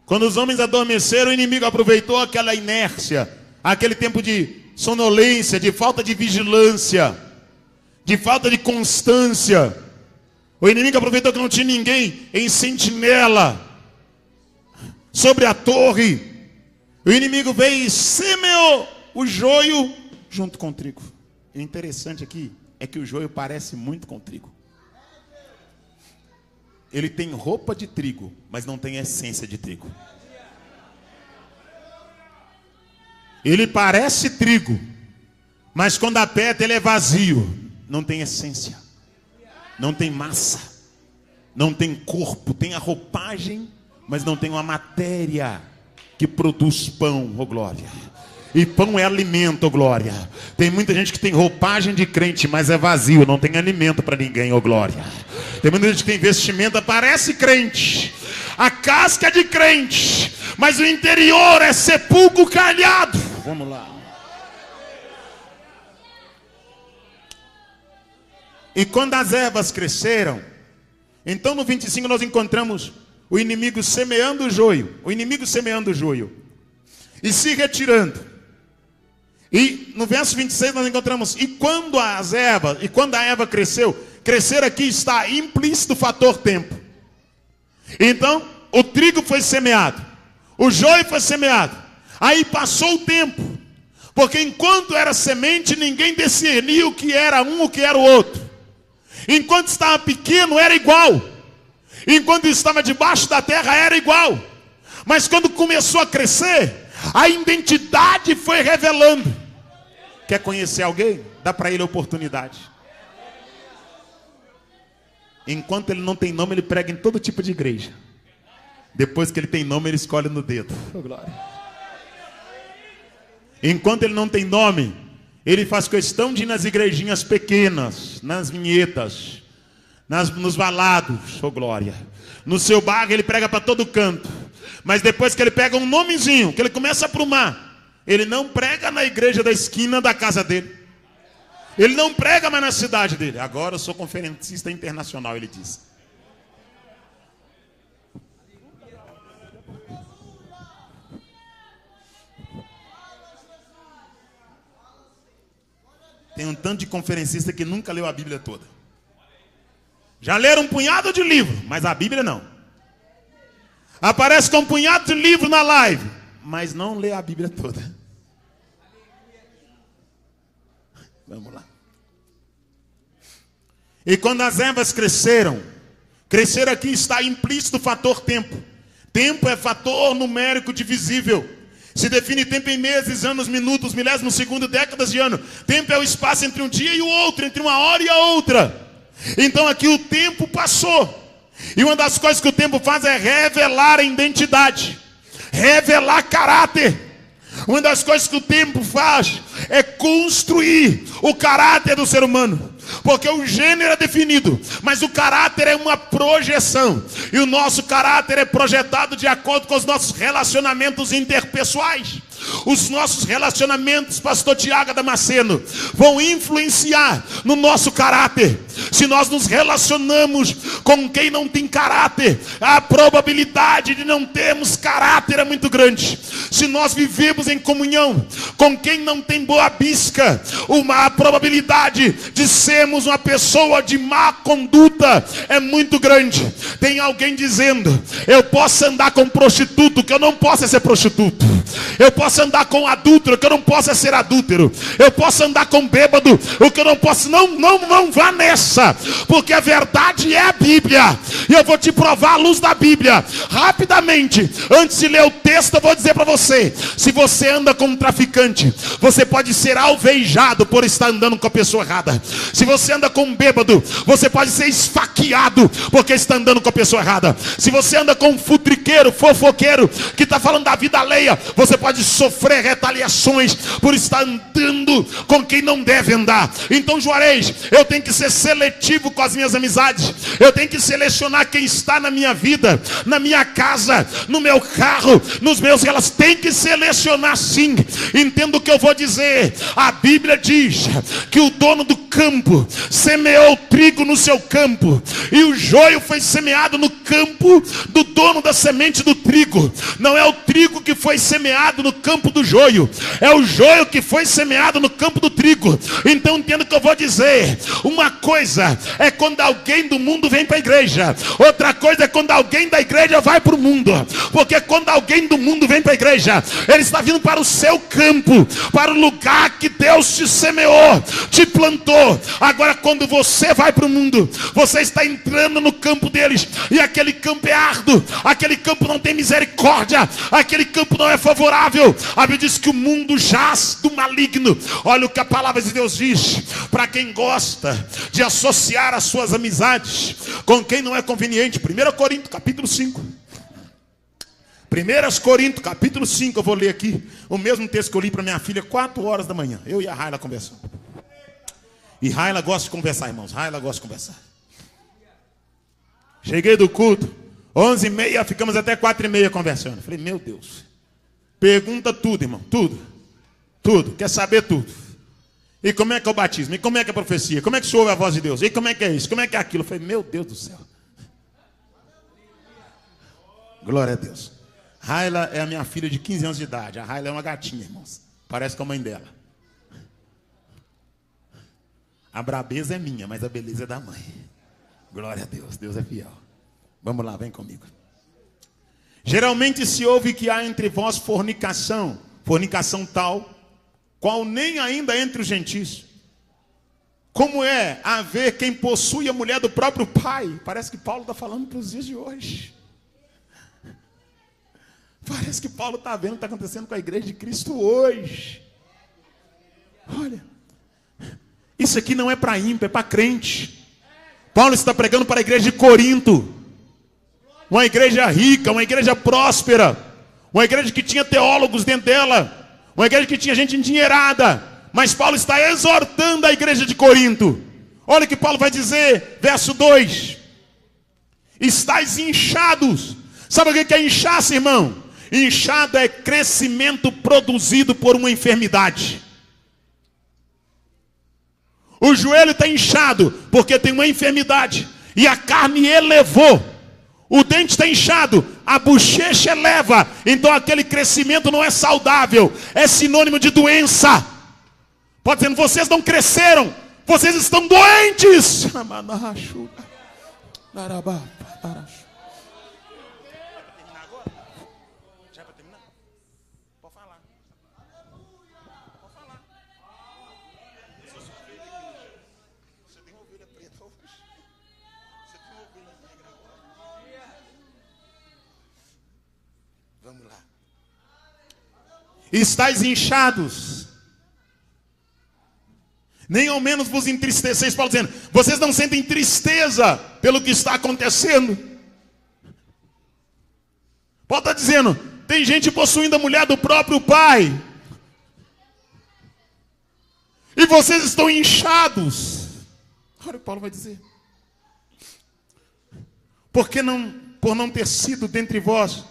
Quando os homens adormeceram, o inimigo aproveitou aquela inércia, aquele tempo de sonolência, de falta de vigilância, de falta de constância. O inimigo aproveitou que não tinha ninguém em sentinela sobre a torre. O inimigo veio e semeou o joio junto com o trigo. E o interessante aqui é que o joio parece muito com o trigo. Ele tem roupa de trigo, mas não tem essência de trigo. Ele parece trigo, mas quando aperta ele é vazio. Não tem essência, não tem massa, não tem corpo. Tem a roupagem, mas não tem uma matéria que produz pão, oh glória. E pão é alimento, oh glória. Tem muita gente que tem roupagem de crente, mas é vazio, não tem alimento para ninguém, oh glória. Tem muita gente que tem vestimenta, parece crente, a casca é de crente, mas o interior é sepulcro calhado. Vamos lá. E quando as ervas cresceram, então no 25 nós encontramos o inimigo semeando o joio. O inimigo semeando o joio e se retirando. E no verso 26 nós encontramos, e quando a erva cresceu, crescer aqui está implícito o fator tempo. Então, o trigo foi semeado, o joio foi semeado, aí passou o tempo, porque enquanto era semente, ninguém discernia o que era um, o que era o outro. Enquanto estava pequeno, era igual. Enquanto estava debaixo da terra, era igual. Mas quando começou a crescer, a identidade foi revelando. Quer conhecer alguém? Dá para ele a oportunidade. Enquanto ele não tem nome, ele prega em todo tipo de igreja. Depois que ele tem nome, ele escolhe no dedo. Oh, glória. Enquanto ele não tem nome, ele faz questão de ir nas igrejinhas pequenas, nas vinhetas, nos valados, oh glória. No seu bairro ele prega para todo canto. Mas depois que ele pega um nomezinho, que ele começa a aprumar, ele não prega na igreja da esquina da casa dele. Ele não prega mais na cidade dele. Agora eu sou conferencista internacional, ele diz. Tem um tanto de conferencista que nunca leu a Bíblia toda. Já leram um punhado de livro, mas a Bíblia não. Aparece com um punhado de livro na live, mas não lê a Bíblia toda. Vamos lá. E quando as ervas cresceram, crescer aqui está implícito o fator tempo. Tempo é fator numérico divisível. Se define tempo em meses, anos, minutos, milésimos, segundos, décadas de ano. Tempo é o espaço entre um dia e o outro, entre uma hora e a outra. Então aqui o tempo passou. E uma das coisas que o tempo faz é revelar a identidade, revelar caráter. Uma das coisas que o tempo faz é construir o caráter do ser humano. Porque o gênero é definido, mas o caráter é uma projeção. E o nosso caráter é projetado de acordo com os nossos relacionamentos interpessoais. Os nossos relacionamentos, pastor Tiago Damasceno, vão influenciar no nosso caráter. Se nós nos relacionamos com quem não tem caráter, a probabilidade de não termos caráter é muito grande. Se nós vivemos em comunhão com quem não tem boa bisca, a probabilidade de sermos uma pessoa de má conduta é muito grande. Tem alguém dizendo: eu posso andar com prostituto, que eu não posso ser prostituto. Eu posso andar com adúltero, que eu não posso ser adúltero. Eu posso andar com bêbado, o que eu não posso. Não vá nessa, porque a verdade é a Bíblia. E eu vou te provar à luz da Bíblia. Rapidamente, antes de ler o texto, eu vou dizer para você: se você anda com um traficante, você pode ser alvejado por estar andando com a pessoa errada. Se você anda com um bêbado, você pode ser esfaqueado porque está andando com a pessoa errada. Se você anda com um futriqueiro, fofoqueiro, que está falando da vida alheia, você pode sofrer retaliações por estar andando com quem não deve andar. Então, Juarez, eu tenho que ser seletivo com as minhas amizades. Eu tenho que selecionar quem está na minha vida, na minha casa, no meu carro, nos meus relacionamentos. Tem que selecionar sim. Entendo o que eu vou dizer. A Bíblia diz que o dono do campo semeou trigo no seu campo, e o joio foi semeado no campo do dono da semente do trigo. Não é o trigo que foi semeado no campo do joio, é o joio que foi semeado no campo do trigo. Então entendo o que eu vou dizer. Uma coisa é quando alguém do mundo vem para a igreja, outra coisa é quando alguém da igreja vai para o mundo. Porque quando alguém do mundo vem para a igreja, ele está vindo para o seu campo, para o lugar que Deus te semeou, te plantou. Agora, quando você vai para o mundo, você está entrando no campo deles, e aquele campo é árduo, aquele campo não tem misericórdia, aquele campo não é favorável. A Bíblia diz que o mundo jaz do maligno. Olha o que a palavra de Deus diz para quem gosta de associar as suas amizades com quem não é conveniente. 1 Coríntios capítulo 5. 1 Coríntios capítulo 5, eu vou ler aqui o mesmo texto que eu li para minha filha 4 horas da manhã. Eu e a Raila conversando. E Raila gosta de conversar, irmãos. Raila gosta de conversar. Cheguei do culto 11h30, ficamos até 4h30 conversando. Falei: meu Deus, pergunta tudo, irmão. Tudo, quer saber tudo. E como é que é o batismo? E como é que é a profecia? Como é que se ouve a voz de Deus? E como é que é isso? Como é que é aquilo? Eu falei: meu Deus do céu. Glória a Deus. Raila é a minha filha de 15 anos de idade. A Raila é uma gatinha, irmãos. Parece com a mãe dela. A brabeza é minha, mas a beleza é da mãe. Glória a Deus, Deus é fiel. Vamos lá, vem comigo. Geralmente se ouve que há entre vós fornicação tal, qual nem ainda entre os gentios. Como é haver quem possui a mulher do próprio pai? Parece que Paulo está falando para os dias de hoje. Parece que Paulo está vendo o que está acontecendo com a igreja de Cristo hoje. Olha, isso aqui não é para ímpio, é para crente. Paulo está pregando para a igreja de Corinto. Uma igreja rica, uma igreja próspera. Uma igreja que tinha teólogos dentro dela. Uma igreja que tinha gente endinheirada. Mas Paulo está exortando a igreja de Corinto. Olha o que Paulo vai dizer, verso 2. Estais inchados. Sabe o que é inchar-se, irmão? Inchado é crescimento produzido por uma enfermidade. O joelho está inchado porque tem uma enfermidade e a carne elevou. O dente está inchado, a bochecha eleva. Então aquele crescimento não é saudável, é sinônimo de doença. Pode dizer: vocês não cresceram, vocês estão doentes. Vamos lá. Estais inchados, nem ao menos vos entristeceis. Paulo dizendo: vocês não sentem tristeza pelo que está acontecendo. Paulo está dizendo: tem gente possuindo a mulher do próprio pai, e vocês estão inchados. Olha o que Paulo vai dizer: por não ter sido dentre vós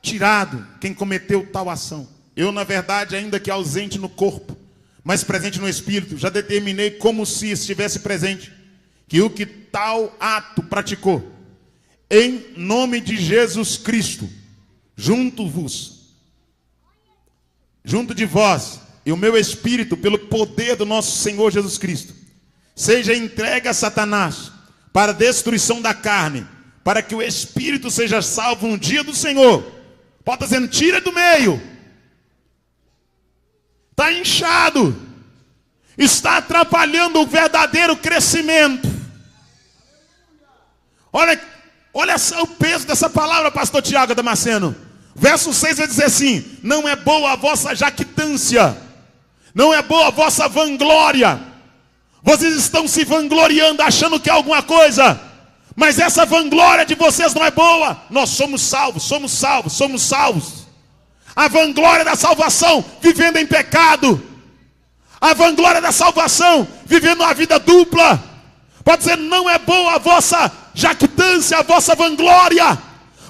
tirado quem cometeu tal ação. eu, na verdade, ainda que ausente no corpo, mas presente no espírito, já determinei como se estivesse presente, que o que tal ato praticou, em nome de Jesus Cristo, junto de vós, e o meu espírito, pelo poder do nosso Senhor Jesus Cristo, seja entregue a Satanás, para a destruição da carne, para que o espírito seja salvo no dia do Senhor. Pode estar dizendo, tira do meio. Está inchado. Está atrapalhando o verdadeiro crescimento. Olha o peso dessa palavra, pastor Tiago Damasceno. Verso 6 vai dizer assim: não é boa a vossa jactância, não é boa a vossa vanglória. Vocês estão se vangloriando, achando que é alguma coisa, mas essa vanglória de vocês não é boa. Nós somos salvos, somos salvos, somos salvos. A vanglória da salvação, vivendo em pecado. A vanglória da salvação, vivendo uma vida dupla. Pode dizer, não é boa a vossa jactância, a vossa vanglória.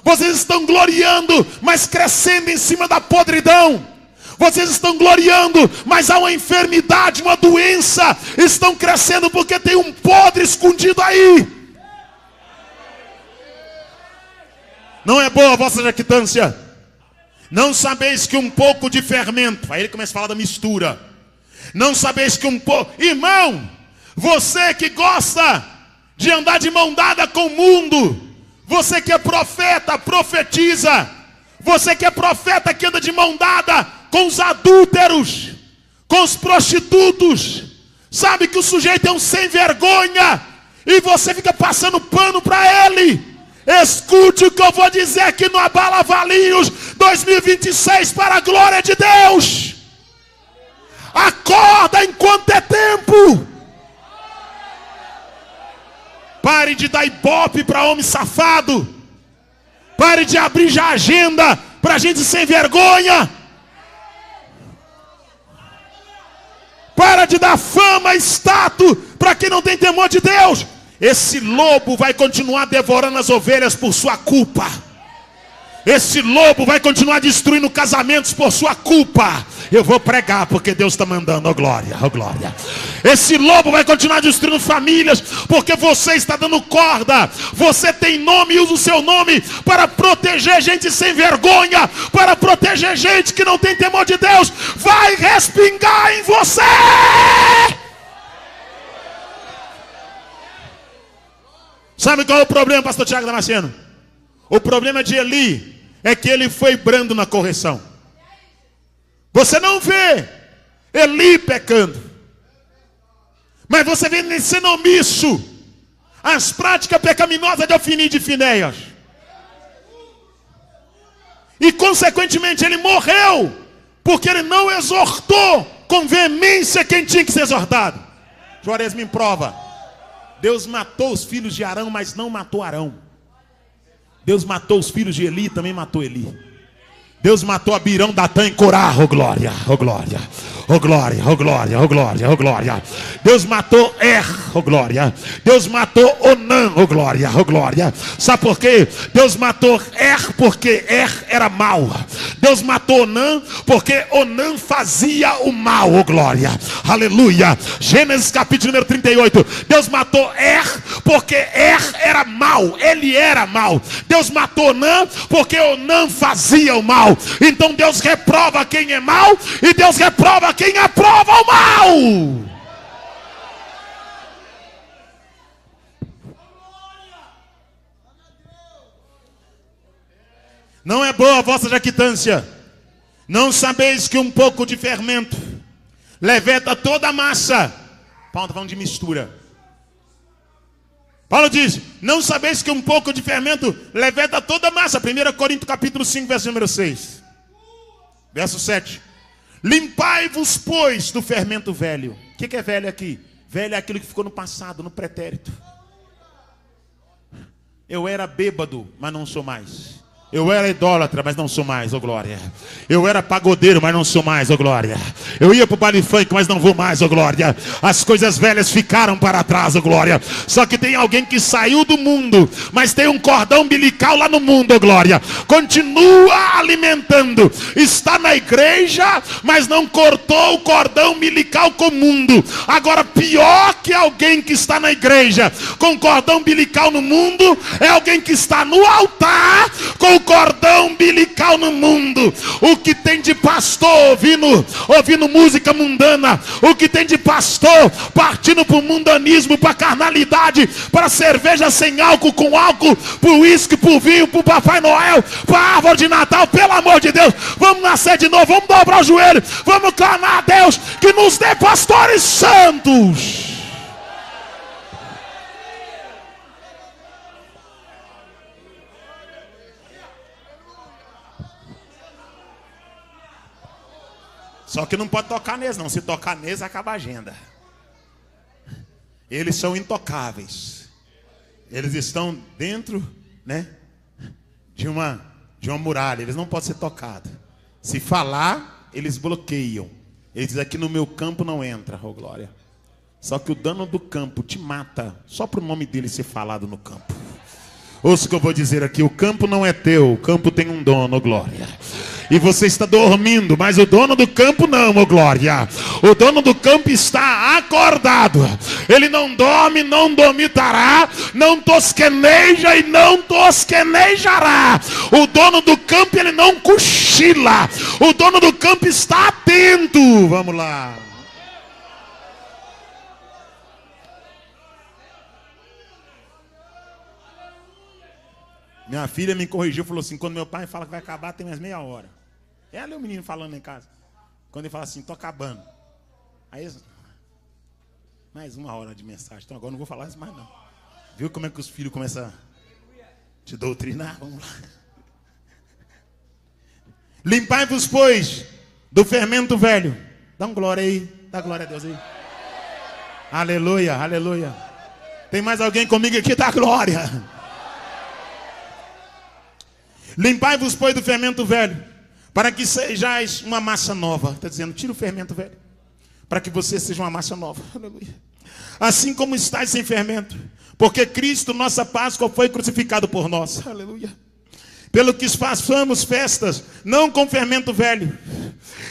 Vocês estão gloriando, mas crescendo em cima da podridão. Vocês estão gloriando, mas há uma enfermidade, uma doença. Estão crescendo porque tem um podre escondido aí. Não é boa a vossa jactância. Não sabeis que um pouco de fermento. Aí ele começa a falar da mistura. Não sabeis que um pouco... Irmão, você que gosta de andar de mão dada com o mundo, você que é profeta, profetiza, você que é profeta que anda de mão dada com os adúlteros, com os prostitutos, sabe que o sujeito é um sem vergonha, e você fica passando pano para ele. Escute o que eu vou dizer aqui no Abala Valinhos 2026 para a glória de Deus. Acorda enquanto é tempo. Pare de dar ibope para homem safado. Pare de abrir já agenda para gente sem vergonha. Para de dar fama e status para quem não tem temor de Deus. Esse lobo vai continuar devorando as ovelhas por sua culpa. Esse lobo vai continuar destruindo casamentos por sua culpa. Eu vou pregar porque Deus está mandando, oh glória, oh glória. Esse lobo vai continuar destruindo famílias porque você está dando corda. Você tem nome e usa o seu nome para proteger gente sem vergonha, para proteger gente que não tem temor de Deus. Vai respingar em você. Sabe qual é o problema, pastor Tiago Damasceno? O problema de Eli é que ele foi brando na correção. Você não vê Eli pecando, mas você vê ele sendo omisso às práticas pecaminosas de Ofni e de Finéias. E consequentemente ele morreu, porque ele não exortou com veemência quem tinha que ser exortado. Juarez me prova. Deus matou os filhos de Arão, mas não matou Arão. Deus matou os filhos de Eli, também matou Eli. Deus matou Abirão, Datã e Corá, oh glória, oh glória, oh glória, oh glória, oh glória, oh glória. Deus matou oh glória. Deus matou Onã, oh glória, oh glória. Sabe por quê? Deus matou porque era mau. Deus matou Onã porque Onã fazia o mal, oh glória, aleluia. Gênesis capítulo número 38. Deus matou porque era mau, ele era mau. Deus matou Onã porque Onã fazia o mal. Então Deus reprova quem é mau e Deus reprova quem aprova o mal. Não é boa a vossa jactância. Não sabeis que um pouco de fermento leveta toda a massa. Paulo está falando de mistura. Paulo diz, não sabeis que um pouco de fermento leveta toda a massa. 1 Coríntios capítulo 5, verso número 6. Verso 7. Limpai-vos, pois, do fermento velho. O que é velho aqui? Velho é aquilo que ficou no passado, no pretérito. Eu era bêbado, mas não sou mais. Eu era idólatra, mas não sou mais, glória. Eu era pagodeiro, mas não sou mais, glória. Eu ia pro baile funk, mas não vou mais, glória. As coisas velhas ficaram para trás, glória. Só que tem alguém que saiu do mundo, mas tem um cordão umbilical lá no mundo, glória. Continua alimentando. Está na igreja, mas não cortou o cordão umbilical com o mundo. Agora, pior que alguém que está na igreja com cordão umbilical no mundo, é alguém que está no altar com o cordão umbilical no mundo. O que tem de pastor ouvindo música mundana, o que tem de pastor partindo para o mundanismo, para a carnalidade, para cerveja sem álcool, com álcool, para o uísque, para o vinho, para o Papai Noel, para a árvore de Natal. Pelo amor de Deus, vamos nascer de novo, vamos dobrar o joelho, vamos clamar a Deus que nos dê pastores santos. Só que não pode tocar neles, não. Se tocar neles, acaba a agenda. Eles são intocáveis. Eles estão dentro, né, de uma muralha. Eles não podem ser tocados. Se falar, eles bloqueiam. Eles dizem: aqui no meu campo não entra, oh glória. Só que o dono do campo te mata só para o nome dele ser falado no campo. Ouça o que eu vou dizer aqui: o campo não é teu, o campo tem um dono, oh glória. E você está dormindo, mas o dono do campo não, oh glória. O dono do campo está acordado. Ele não dorme, não dormitará, não tosqueneja e não tosquenejará. O dono do campo, ele não cochila. O dono do campo está atento. Vamos lá. Minha filha me corrigiu, falou assim: quando meu pai fala que vai acabar, tem mais meia hora. Ela e o menino falando em casa. Quando ele fala assim: tô acabando. Aí, mais uma hora de mensagem. Então agora não vou falar isso mais não. Viu como é que os filhos começam a te doutrinar? Vamos lá. Limpai-vos, pois, do fermento velho. Dá um glória aí. Dá glória a Deus aí. Aleluia, aleluia. Tem mais alguém comigo aqui? Dá glória. Limpai-vos, pois, do fermento velho, para que sejais uma massa nova. Está dizendo: tira o fermento velho, para que você seja uma massa nova. Aleluia. Assim como estáis sem fermento, porque Cristo, nossa Páscoa, foi crucificado por nós. Aleluia. Pelo que façamos festas, não com fermento velho,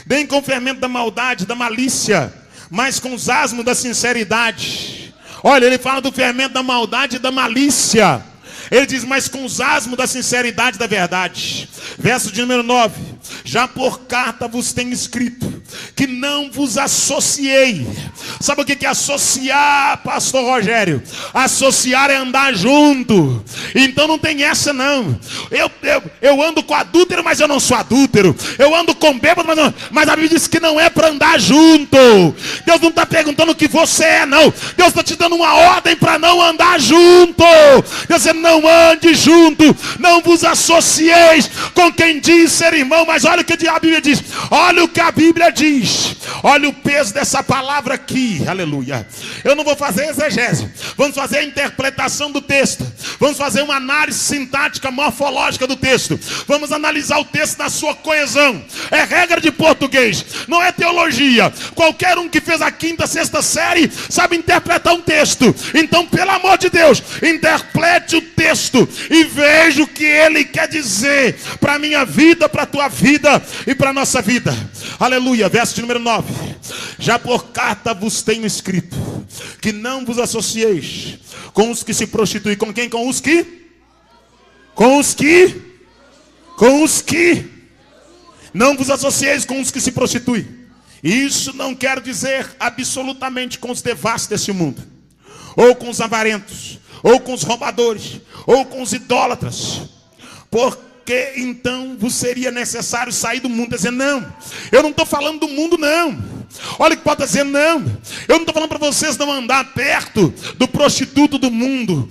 nem com fermento da maldade, da malícia, mas com os asmos da sinceridade. Olha, ele fala do fermento da maldade e da malícia. Ele diz: mas com os asmos da sinceridade da verdade. Verso de número 9: já por carta vos tenho escrito que não vos associei. Sabe o que é associar, pastor Rogério? Associar é andar junto. Então não tem essa não. Eu ando com adúltero, mas eu não sou adúltero. Eu ando com bêbado, mas a Bíblia diz que não é para andar junto. Deus não está perguntando o que você é, não. Deus está te dando uma ordem para não andar junto. Deus dizendo: não ande junto, não vos associeis com quem diz ser irmão. Mas olha o que a Bíblia diz. Olha o que a Bíblia diz. Olha o peso dessa palavra aqui. Aleluia. Eu não vou fazer exegese. Vamos fazer a interpretação do texto. Vamos fazer uma análise sintática, morfológica do texto. Vamos analisar o texto na sua coesão. É regra de português, não é teologia. Qualquer um que fez a quinta, sexta série sabe interpretar um texto. Então, pelo amor de Deus, interprete o texto e veja o que ele quer dizer para a minha vida, para a tua vida e para a nossa vida. Aleluia. Verso de número 9: já por carta vos tenho escrito que não vos associeis com os que se prostituem. Com quem? Com os que não vos associeis com os que se prostituem. Isso não quer dizer absolutamente com os devassos desse mundo, ou com os avarentos, ou com os roubadores, ou com os idólatras. Porque então vos seria necessário sair do mundo. Dizendo: não, eu não estou falando do mundo, não. Olha o que pode dizer: não, eu não estou falando para vocês não andar perto do prostituto do mundo,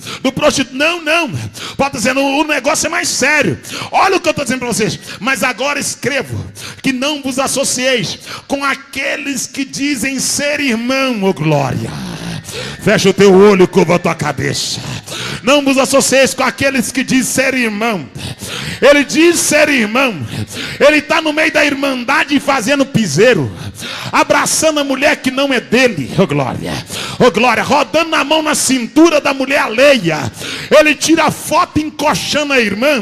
não. Pode dizer: o negócio é mais sério. Olha o que eu estou dizendo para vocês: mas agora escrevo que não vos associeis com aqueles que dizem ser irmão, oh glória. Fecha o teu olho e curva a tua cabeça. Não vos associeis com aqueles que dizem ser irmão. Ele diz ser irmão. Ele está no meio da irmandade fazendo piseiro, abraçando a mulher que não é dele. Oh glória, oh glória. Rodando a mão na cintura da mulher alheia. Ele tira a foto encoxando a irmã.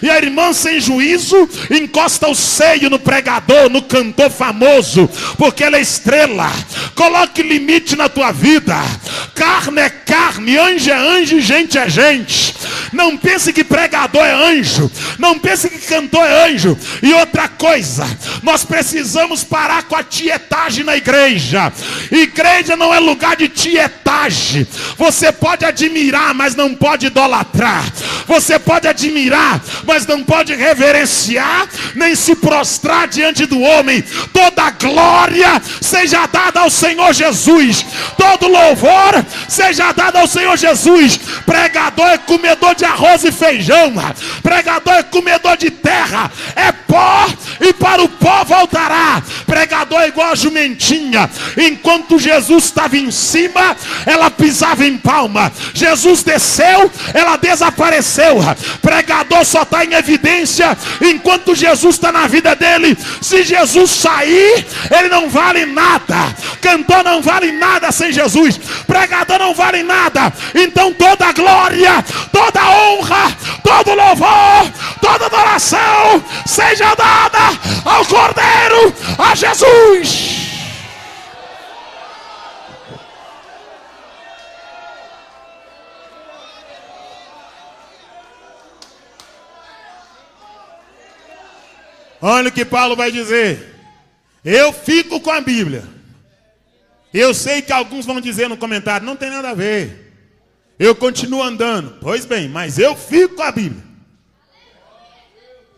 E a irmã sem juízo encosta o seio no pregador, no cantor famoso, porque ela é estrela. Coloque limite na tua vida. Carne é carne, anjo é anjo e gente é gente. Não pense que pregador é anjo. Não pense que cantor é anjo. E outra coisa, nós precisamos parar com a tietagem na igreja. Igreja não é lugar de tietagem. Você pode admirar, mas não pode idolatrar. Você pode admirar, mas não pode reverenciar, nem se prostrar diante do homem. Toda glória seja dada ao Senhor Jesus. Todo louvor seja dado ao Senhor Jesus. Pregador é comedor de arroz e feijão. Pregador é comedor de terra. É pó e para o pó voltará. Pregador é igual a jumentinha. Enquanto Jesus estava em cima, ela pisava em palma. Jesus desceu, ela desapareceu. Pregador só está em evidência enquanto Jesus está na vida dele. Se Jesus sair, ele não vale nada. Cantor não vale nada sem Jesus. Pregador não vale nada. Então toda glória, toda honra, todo louvor, toda adoração seja dada ao Cordeiro, a Jesus. Olha o que Paulo vai dizer. Eu fico com a Bíblia. Eu sei que alguns vão dizer no comentário, não tem nada a ver. Eu continuo andando. Pois bem, mas eu fico com a Bíblia.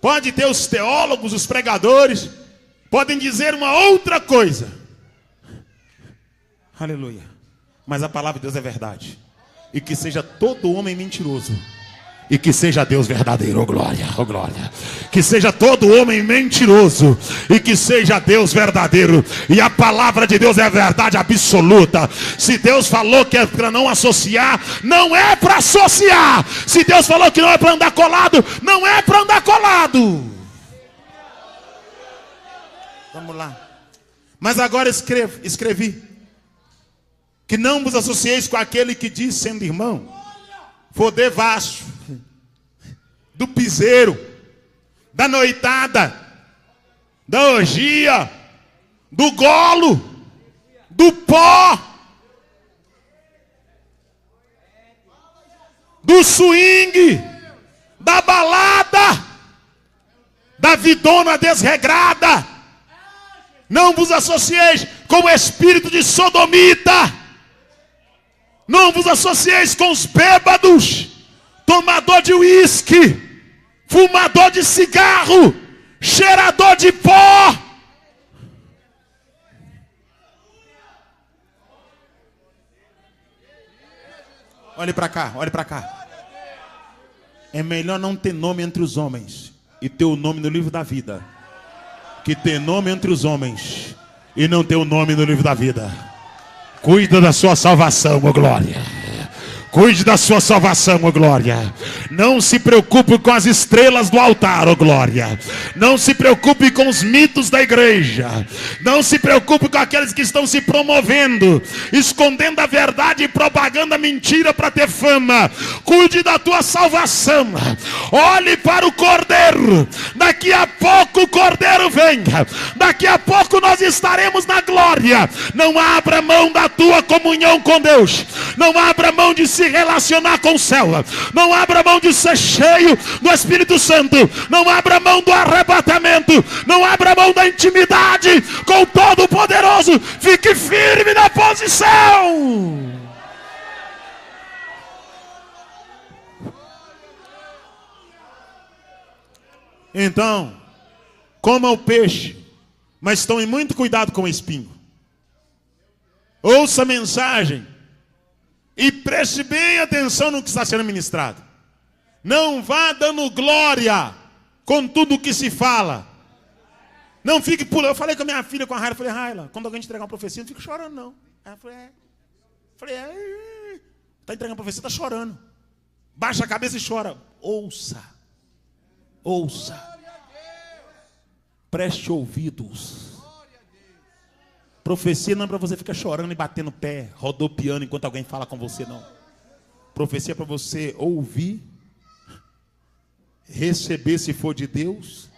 Pode ter os teólogos, os pregadores, podem dizer uma outra coisa. Aleluia. Mas a palavra de Deus é verdade. E que seja todo homem mentiroso. E que seja Deus verdadeiro, oh glória, oh glória. Que seja todo homem mentiroso e que seja Deus verdadeiro. E a palavra de Deus é a verdade absoluta. Se Deus falou que é para não associar, não é para associar. Se Deus falou que não é para andar colado, não é para andar colado. Vamos lá. Mas agora escrevi que não vos associeis com aquele que diz sendo irmão, for devasso, do piseiro, da noitada, da orgia, do golo, do pó, do swing, da balada, da vidona desregrada. Não vos associeis com o espírito de sodomita. Não vos associeis com os bêbados, tomador de uísque, fumador de cigarro, cheirador de pó. Olhe para cá, olhe para cá. É melhor não ter nome entre os homens e ter o nome no livro da vida, que ter nome entre os homens e não ter o nome no livro da vida. Cuida da sua salvação, ó glória. Cuide da sua salvação, ó glória. Não se preocupe com as estrelas do altar, ó glória. Não se preocupe com os mitos da igreja. Não se preocupe com aqueles que estão se promovendo, escondendo a verdade e propagando a mentira para ter fama. Cuide da tua salvação. Olhe para o Cordeiro. Daqui a pouco o Cordeiro vem. Daqui a pouco nós estaremos na glória. Não abra mão da tua comunhão com Deus. Não abra mão de se relacionar com o céu. Não abra mão de ser cheio do Espírito Santo. Não abra mão do arrebatamento. Não abra mão da intimidade com o Todo-Poderoso. Fique firme na posição. Então, coma o peixe, mas tome muito cuidado com o espinho. Ouça a mensagem e preste bem atenção no que está sendo ministrado. Não vá dando glória com tudo o que se fala. Não fique pulando. Eu falei com a minha filha, com a Raila, falei, Raila, quando alguém te entregar uma profecia, não fique chorando não. Ela falou, Falei, está entregando a profecia, está chorando. Baixa a cabeça e chora. Ouça. Preste ouvidos. Profecia não é para você ficar chorando e batendo pé, rodopiando enquanto alguém fala com você, não. Profecia é para você ouvir, receber se for de Deus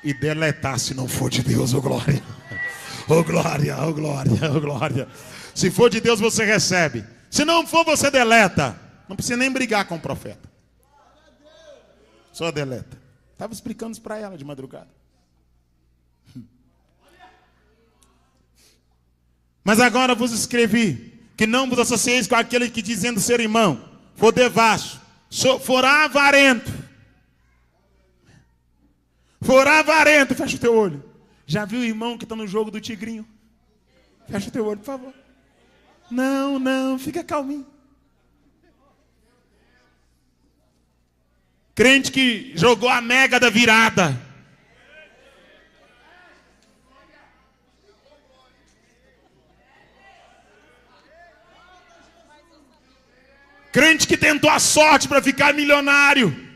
e deletar se não for de Deus, ô glória. Ô glória, ô glória, ô glória. Se for de Deus você recebe. Se não for você deleta. Não precisa nem brigar com o profeta. Só deleta. Estava explicando isso para ela de madrugada. Mas agora vos escrevi que não vos associeis com aquele que dizendo ser irmão, for devasso, for avarento. For avarento, fecha o teu olho. Já viu o irmão que está no jogo do tigrinho? Fecha o teu olho, por favor. Não, fica calminho. Crente que jogou a mega da virada. Crente que tentou a sorte para ficar milionário.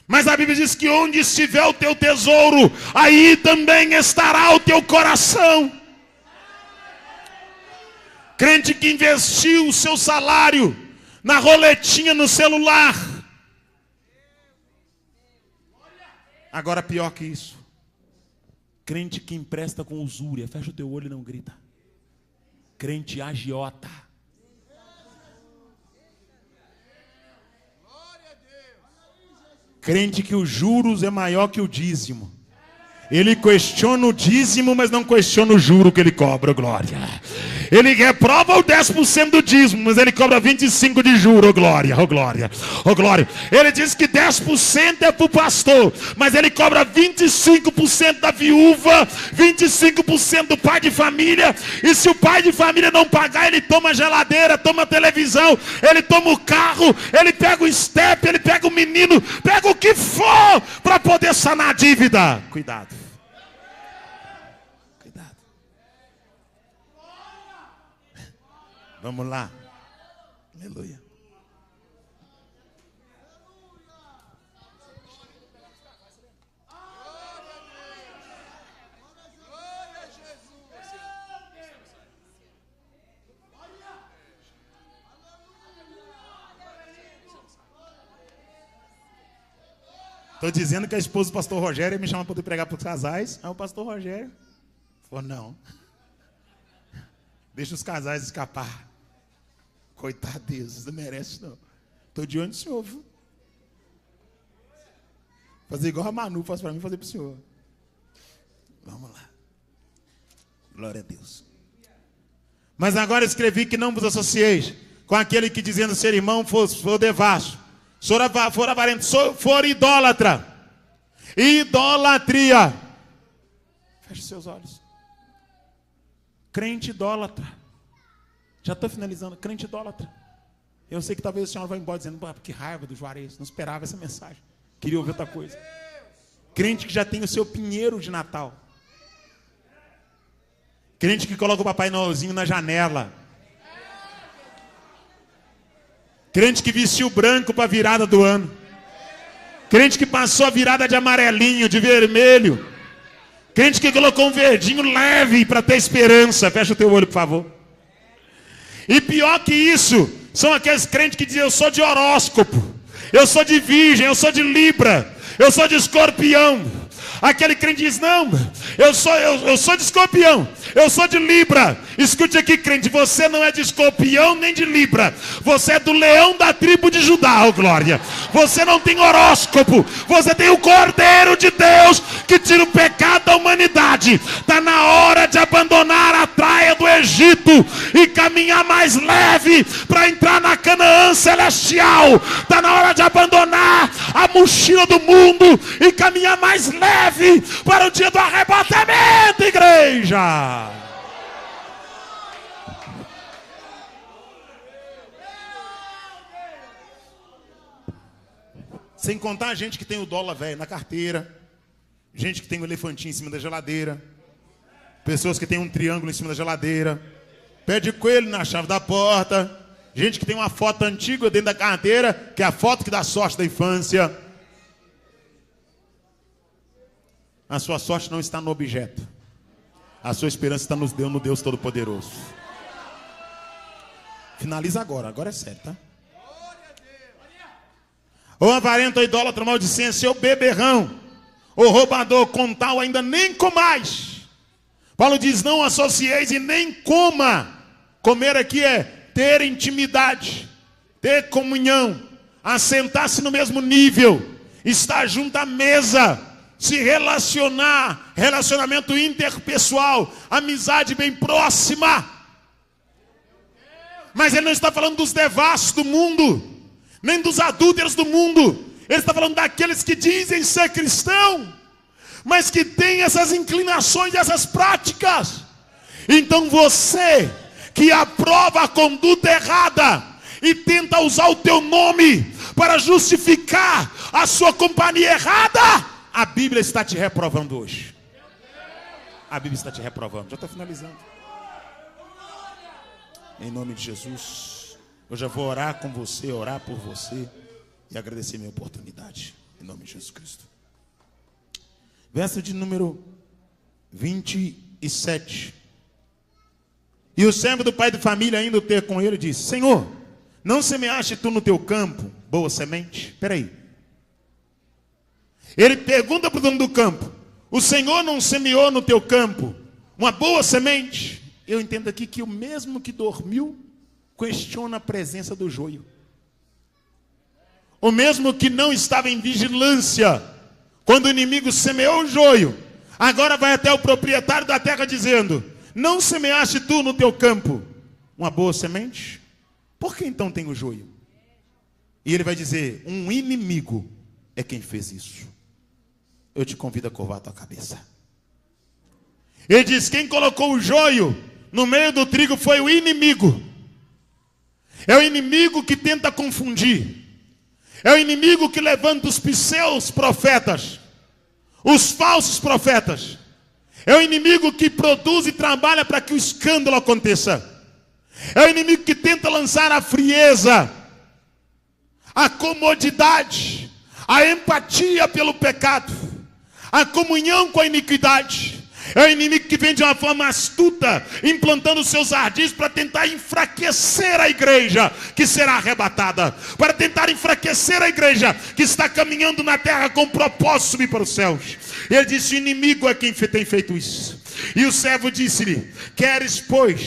Mas a Bíblia diz que onde estiver o teu tesouro, aí também estará o teu coração. Crente que investiu o seu salário na roletinha no celular. Agora pior que isso. Crente que empresta com usúria. Fecha o teu olho e não grita. Crente agiota. Crente que os juros é maior que o dízimo. Ele questiona o dízimo, mas não questiona o juro que ele cobra, glória. Ele reprova o 10% do dízimo, mas ele cobra 25% de juro, oh glória, oh glória, oh glória. Ele diz que 10% é para o pastor, mas ele cobra 25% da viúva, 25% do pai de família. E se o pai de família não pagar, ele toma a geladeira, toma a televisão, ele toma o carro, ele pega o step, ele pega o menino, pega o que for para poder sanar a dívida. Cuidado. Vamos lá. Aleluia. Estou dizendo que a esposa do pastor Rogério me chama para poder pregar para os casais. Aí o pastor Rogério falou, não. Deixa os casais escapar. Coitado deles, não merece não. Estou de olho no senhor, viu? Fazer igual a Manu faz para mim, fazer para o senhor. Vamos lá. Glória a Deus. Mas agora escrevi que não vos associeis com aquele que dizendo ser irmão for devasso, for avarento, for idólatra. Idolatria. Feche seus olhos. Crente idólatra. Já estou finalizando. Crente idólatra. Eu sei que talvez o senhor vai embora dizendo, que raiva do Juarez. Não esperava essa mensagem. Queria ouvir outra coisa. Crente que já tem o seu pinheiro de Natal. Crente que coloca o Papai Noelzinho na janela. Crente que vestiu branco para a virada do ano. Crente que passou a virada de amarelinho, de vermelho. Crente que colocou um verdinho leve para ter esperança. Fecha o teu olho, por favor. E pior que isso, são aqueles crentes que dizem, eu sou de horóscopo, eu sou de virgem, eu sou de libra, eu sou de escorpião. Aquele crente diz, não, eu sou de escorpião, eu sou de libra. Escute aqui, crente, você não é de escorpião nem de libra. Você é do leão da tribo de Judá, oh glória. Você não tem horóscopo, você tem o Cordeiro de Deus que tira o pecado da humanidade. Está na hora de abandonar a traia do Egito e caminhar mais leve para entrar na Canaã celestial. Está na hora de abandonar a mochila do mundo e caminhar mais leve para o dia do arrebatamento, igreja. Sem contar a gente que tem o dólar velho na carteira, gente que tem o elefantinho em cima da geladeira, pessoas que tem um triângulo em cima da geladeira, Pé de coelho na chave da porta. Gente que tem uma foto antiga dentro da carteira, que é a foto que dá sorte da infância. A sua sorte não está no objeto. A sua esperança está no Deus Todo-Poderoso. Finaliza agora é sério, tá? Ou avarento, ou idólatra, maldicência, ou beberrão, ou roubador, com tal ainda nem comais. Paulo diz, não associeis e nem coma. Comer aqui é ter intimidade, ter comunhão, assentar-se no mesmo nível, estar junto à mesa, se relacionar, relacionamento interpessoal, amizade bem próxima. Mas ele não está falando dos devassos do mundo, nem dos adúlteros do mundo. Ele está falando daqueles que dizem ser cristão, mas que têm essas inclinações, essas práticas. Então você que aprova a conduta errada e tenta usar o teu nome para justificar a sua companhia errada, a Bíblia está te reprovando hoje. A Bíblia está te reprovando. Já estou finalizando. Em nome de Jesus, eu já vou orar com você, orar por você e agradecer minha oportunidade. Em nome de Jesus Cristo. Verso de número 27. E o servo do pai de família, indo ter com ele, disse: Senhor, não semeaste tu no teu campo boa semente? Espera aí. Ele pergunta para o dono do campo: o Senhor não semeou no teu campo uma boa semente? Eu entendo aqui que o mesmo que dormiu questiona a presença do joio. O mesmo que não estava em vigilância quando o inimigo semeou o joio, agora vai até o proprietário da terra dizendo: não semeaste tu no teu campo uma boa semente? Por que então tem o joio? E ele vai dizer: um inimigo é quem fez isso. Eu te convido a curvar a tua cabeça. Ele diz: quem colocou o joio no meio do trigo foi o inimigo. É o inimigo que tenta confundir. É o inimigo que levanta os pseudos profetas, os falsos profetas. É o inimigo que produz e trabalha para que o escândalo aconteça. É o inimigo que tenta lançar a frieza, a comodidade, a empatia pelo pecado, a comunhão com a iniquidade. É o inimigo que vem de uma forma astuta, implantando seus ardis para tentar enfraquecer a igreja que será arrebatada, para tentar enfraquecer a igreja que está caminhando na terra com propósito de subir para os céus. Ele disse: o inimigo é quem tem feito isso. E o servo disse-lhe: queres, pois,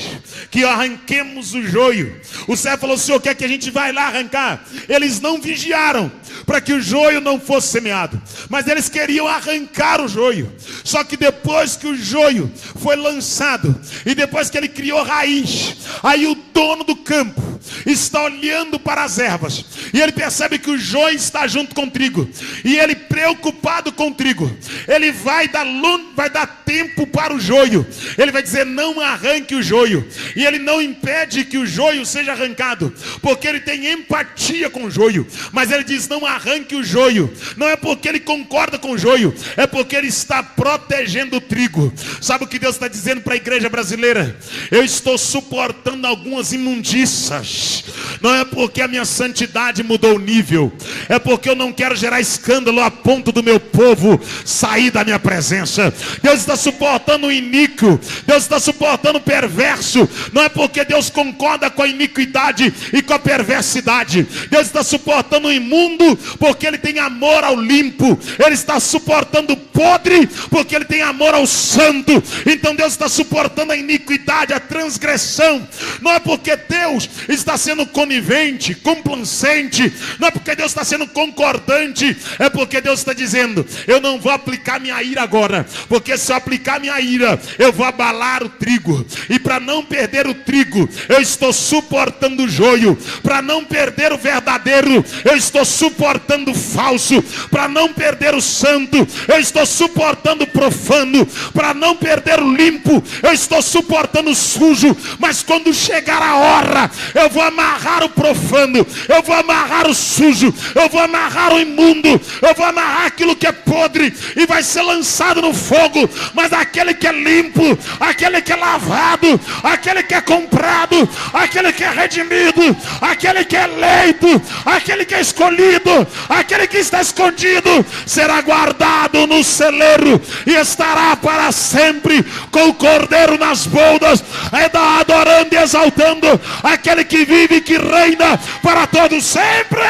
que arranquemos o joio? O servo falou: o senhor quer que a gente vá lá arrancar? Eles não vigiaram para que o joio não fosse semeado, mas eles queriam arrancar o joio. Só que depois que o joio foi lançado, e depois que ele criou raiz, aí o dono do campo está olhando para as ervas, e ele percebe que o joio está junto com o trigo, e ele, preocupado com o trigo, ele vai dar tempo para o joio. Ele vai dizer: não arranque o joio. E ele não impede que o joio seja arrancado, porque ele tem empatia com o joio. Mas ele diz: não arranque o joio. Não é porque ele concorda com o joio, é porque ele está protegendo o trigo. Sabe o que Deus está dizendo para a igreja brasileira? Eu estou suportando algumas imundícias. Não é porque a minha santidade mudou o nível, é porque eu não quero gerar escândalo a ponto do meu povo sair da minha presença. Deus está suportando o iníquo, Deus está suportando o perverso. Não é porque Deus concorda com a iniquidade e com a perversidade. Deus está suportando o imundo porque Ele tem amor ao limpo. Ele está suportando o podre porque Ele tem amor ao santo. Então Deus está suportando a iniquidade, a transgressão. Não é porque Deus está sendo conivente, complacente, não é porque Deus está sendo concordante, é porque Deus está dizendo: eu não vou aplicar minha ira agora, porque se eu aplicar minha ira, eu vou abalar o trigo, e para não perder o trigo, eu estou suportando o joio. Para não perder o verdadeiro, eu estou suportando o falso. Para não perder o santo, eu estou suportando o profano. Para não perder o limpo, eu estou suportando o sujo. Mas quando chegar a hora, eu vou amarrar o profano, eu vou amarrar o sujo, eu vou amarrar o imundo, eu vou amarrar aquilo que é podre, sempre e vai ser lançado no fogo. Mas aquele que é limpo, aquele que é lavado, aquele que é comprado, aquele que é redimido, aquele que é eleito, aquele que é escolhido, aquele que está escondido, será guardado no celeiro e estará para sempre com o Cordeiro nas boldas, adorando e exaltando aquele que vive e que reina para todos sempre.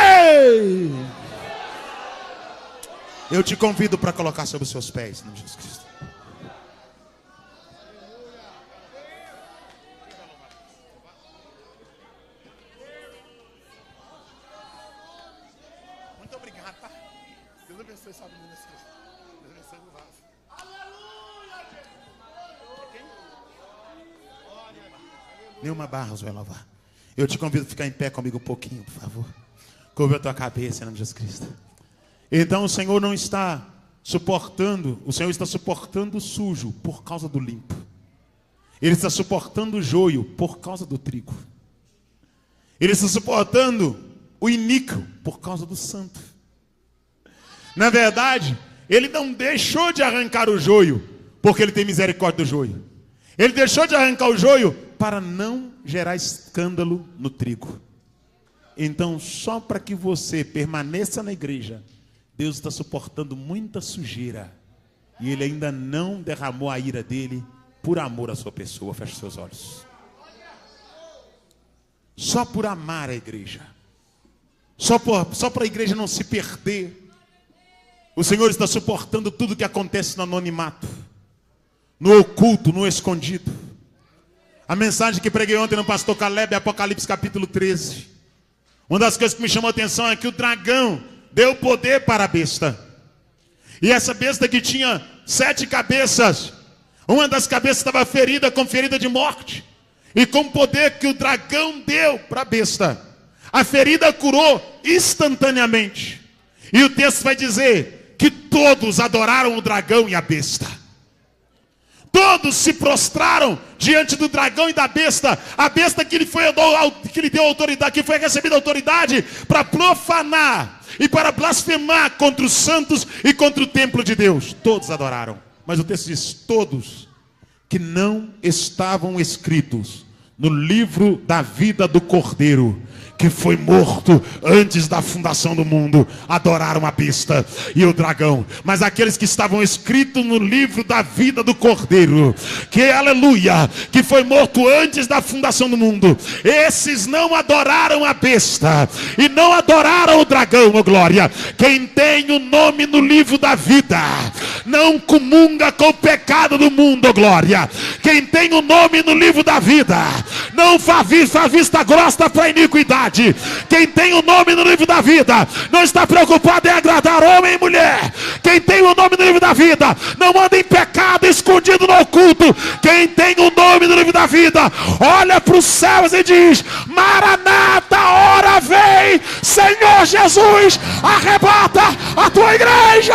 Eu te convido para colocar sobre os seus pés, em nome de Jesus Cristo. Muito obrigado, tá? Deus abençoe essa menina. Deus abençoe o vaso. Nenhuma Barros vai lavar. Eu te convido a ficar em pé comigo um pouquinho, por favor. Cobre a tua cabeça, em nome de Jesus Cristo. Então o Senhor não está suportando, o Senhor está suportando o sujo por causa do limpo. Ele está suportando o joio por causa do trigo. Ele está suportando o iníquo por causa do santo. Na verdade, ele não deixou de arrancar o joio porque ele tem misericórdia do joio. Ele deixou de arrancar o joio para não gerar escândalo no trigo. Então, só para que você permaneça na igreja, Deus está suportando muita sujeira. E Ele ainda não derramou a ira dele por amor à sua pessoa. Feche seus olhos. Só por amar a igreja. Só para a igreja não se perder. O Senhor está suportando tudo que acontece no anonimato, no oculto, no escondido. A mensagem que preguei ontem no pastor Caleb é Apocalipse capítulo 13. Uma das coisas que me chamou a atenção é que o dragão deu poder para a besta. E essa besta que tinha 7 cabeças, uma das cabeças estava ferida com ferida de morte. E com o poder que o dragão deu para a besta, a ferida curou instantaneamente. E o texto vai dizer que todos adoraram o dragão e a besta. Todos se prostraram diante do dragão e da besta. A besta que lhe deu autoridade, que foi recebida autoridade para profanar e para blasfemar contra os santos e contra o templo de Deus. Todos adoraram. Mas o texto diz: todos que não estavam escritos no livro da vida do Cordeiro, que foi morto antes da fundação do mundo, adoraram a besta e o dragão. Mas aqueles que estavam escritos no livro da vida do Cordeiro, que aleluia, que foi morto antes da fundação do mundo, esses não adoraram a besta e não adoraram o dragão, oh glória. Quem tem o nome no livro da vida não comunga com o pecado do mundo, oh glória. Quem tem o nome no livro da vida não faz vista grossa para a iniquidade. Quem tem o nome no livro da vida não está preocupado em agradar homem e mulher. Quem tem o nome no livro da vida não anda em pecado escondido no oculto. Quem tem o nome no livro da vida olha para os céus e diz: Maranata, hora vem, Senhor Jesus, arrebata a tua igreja.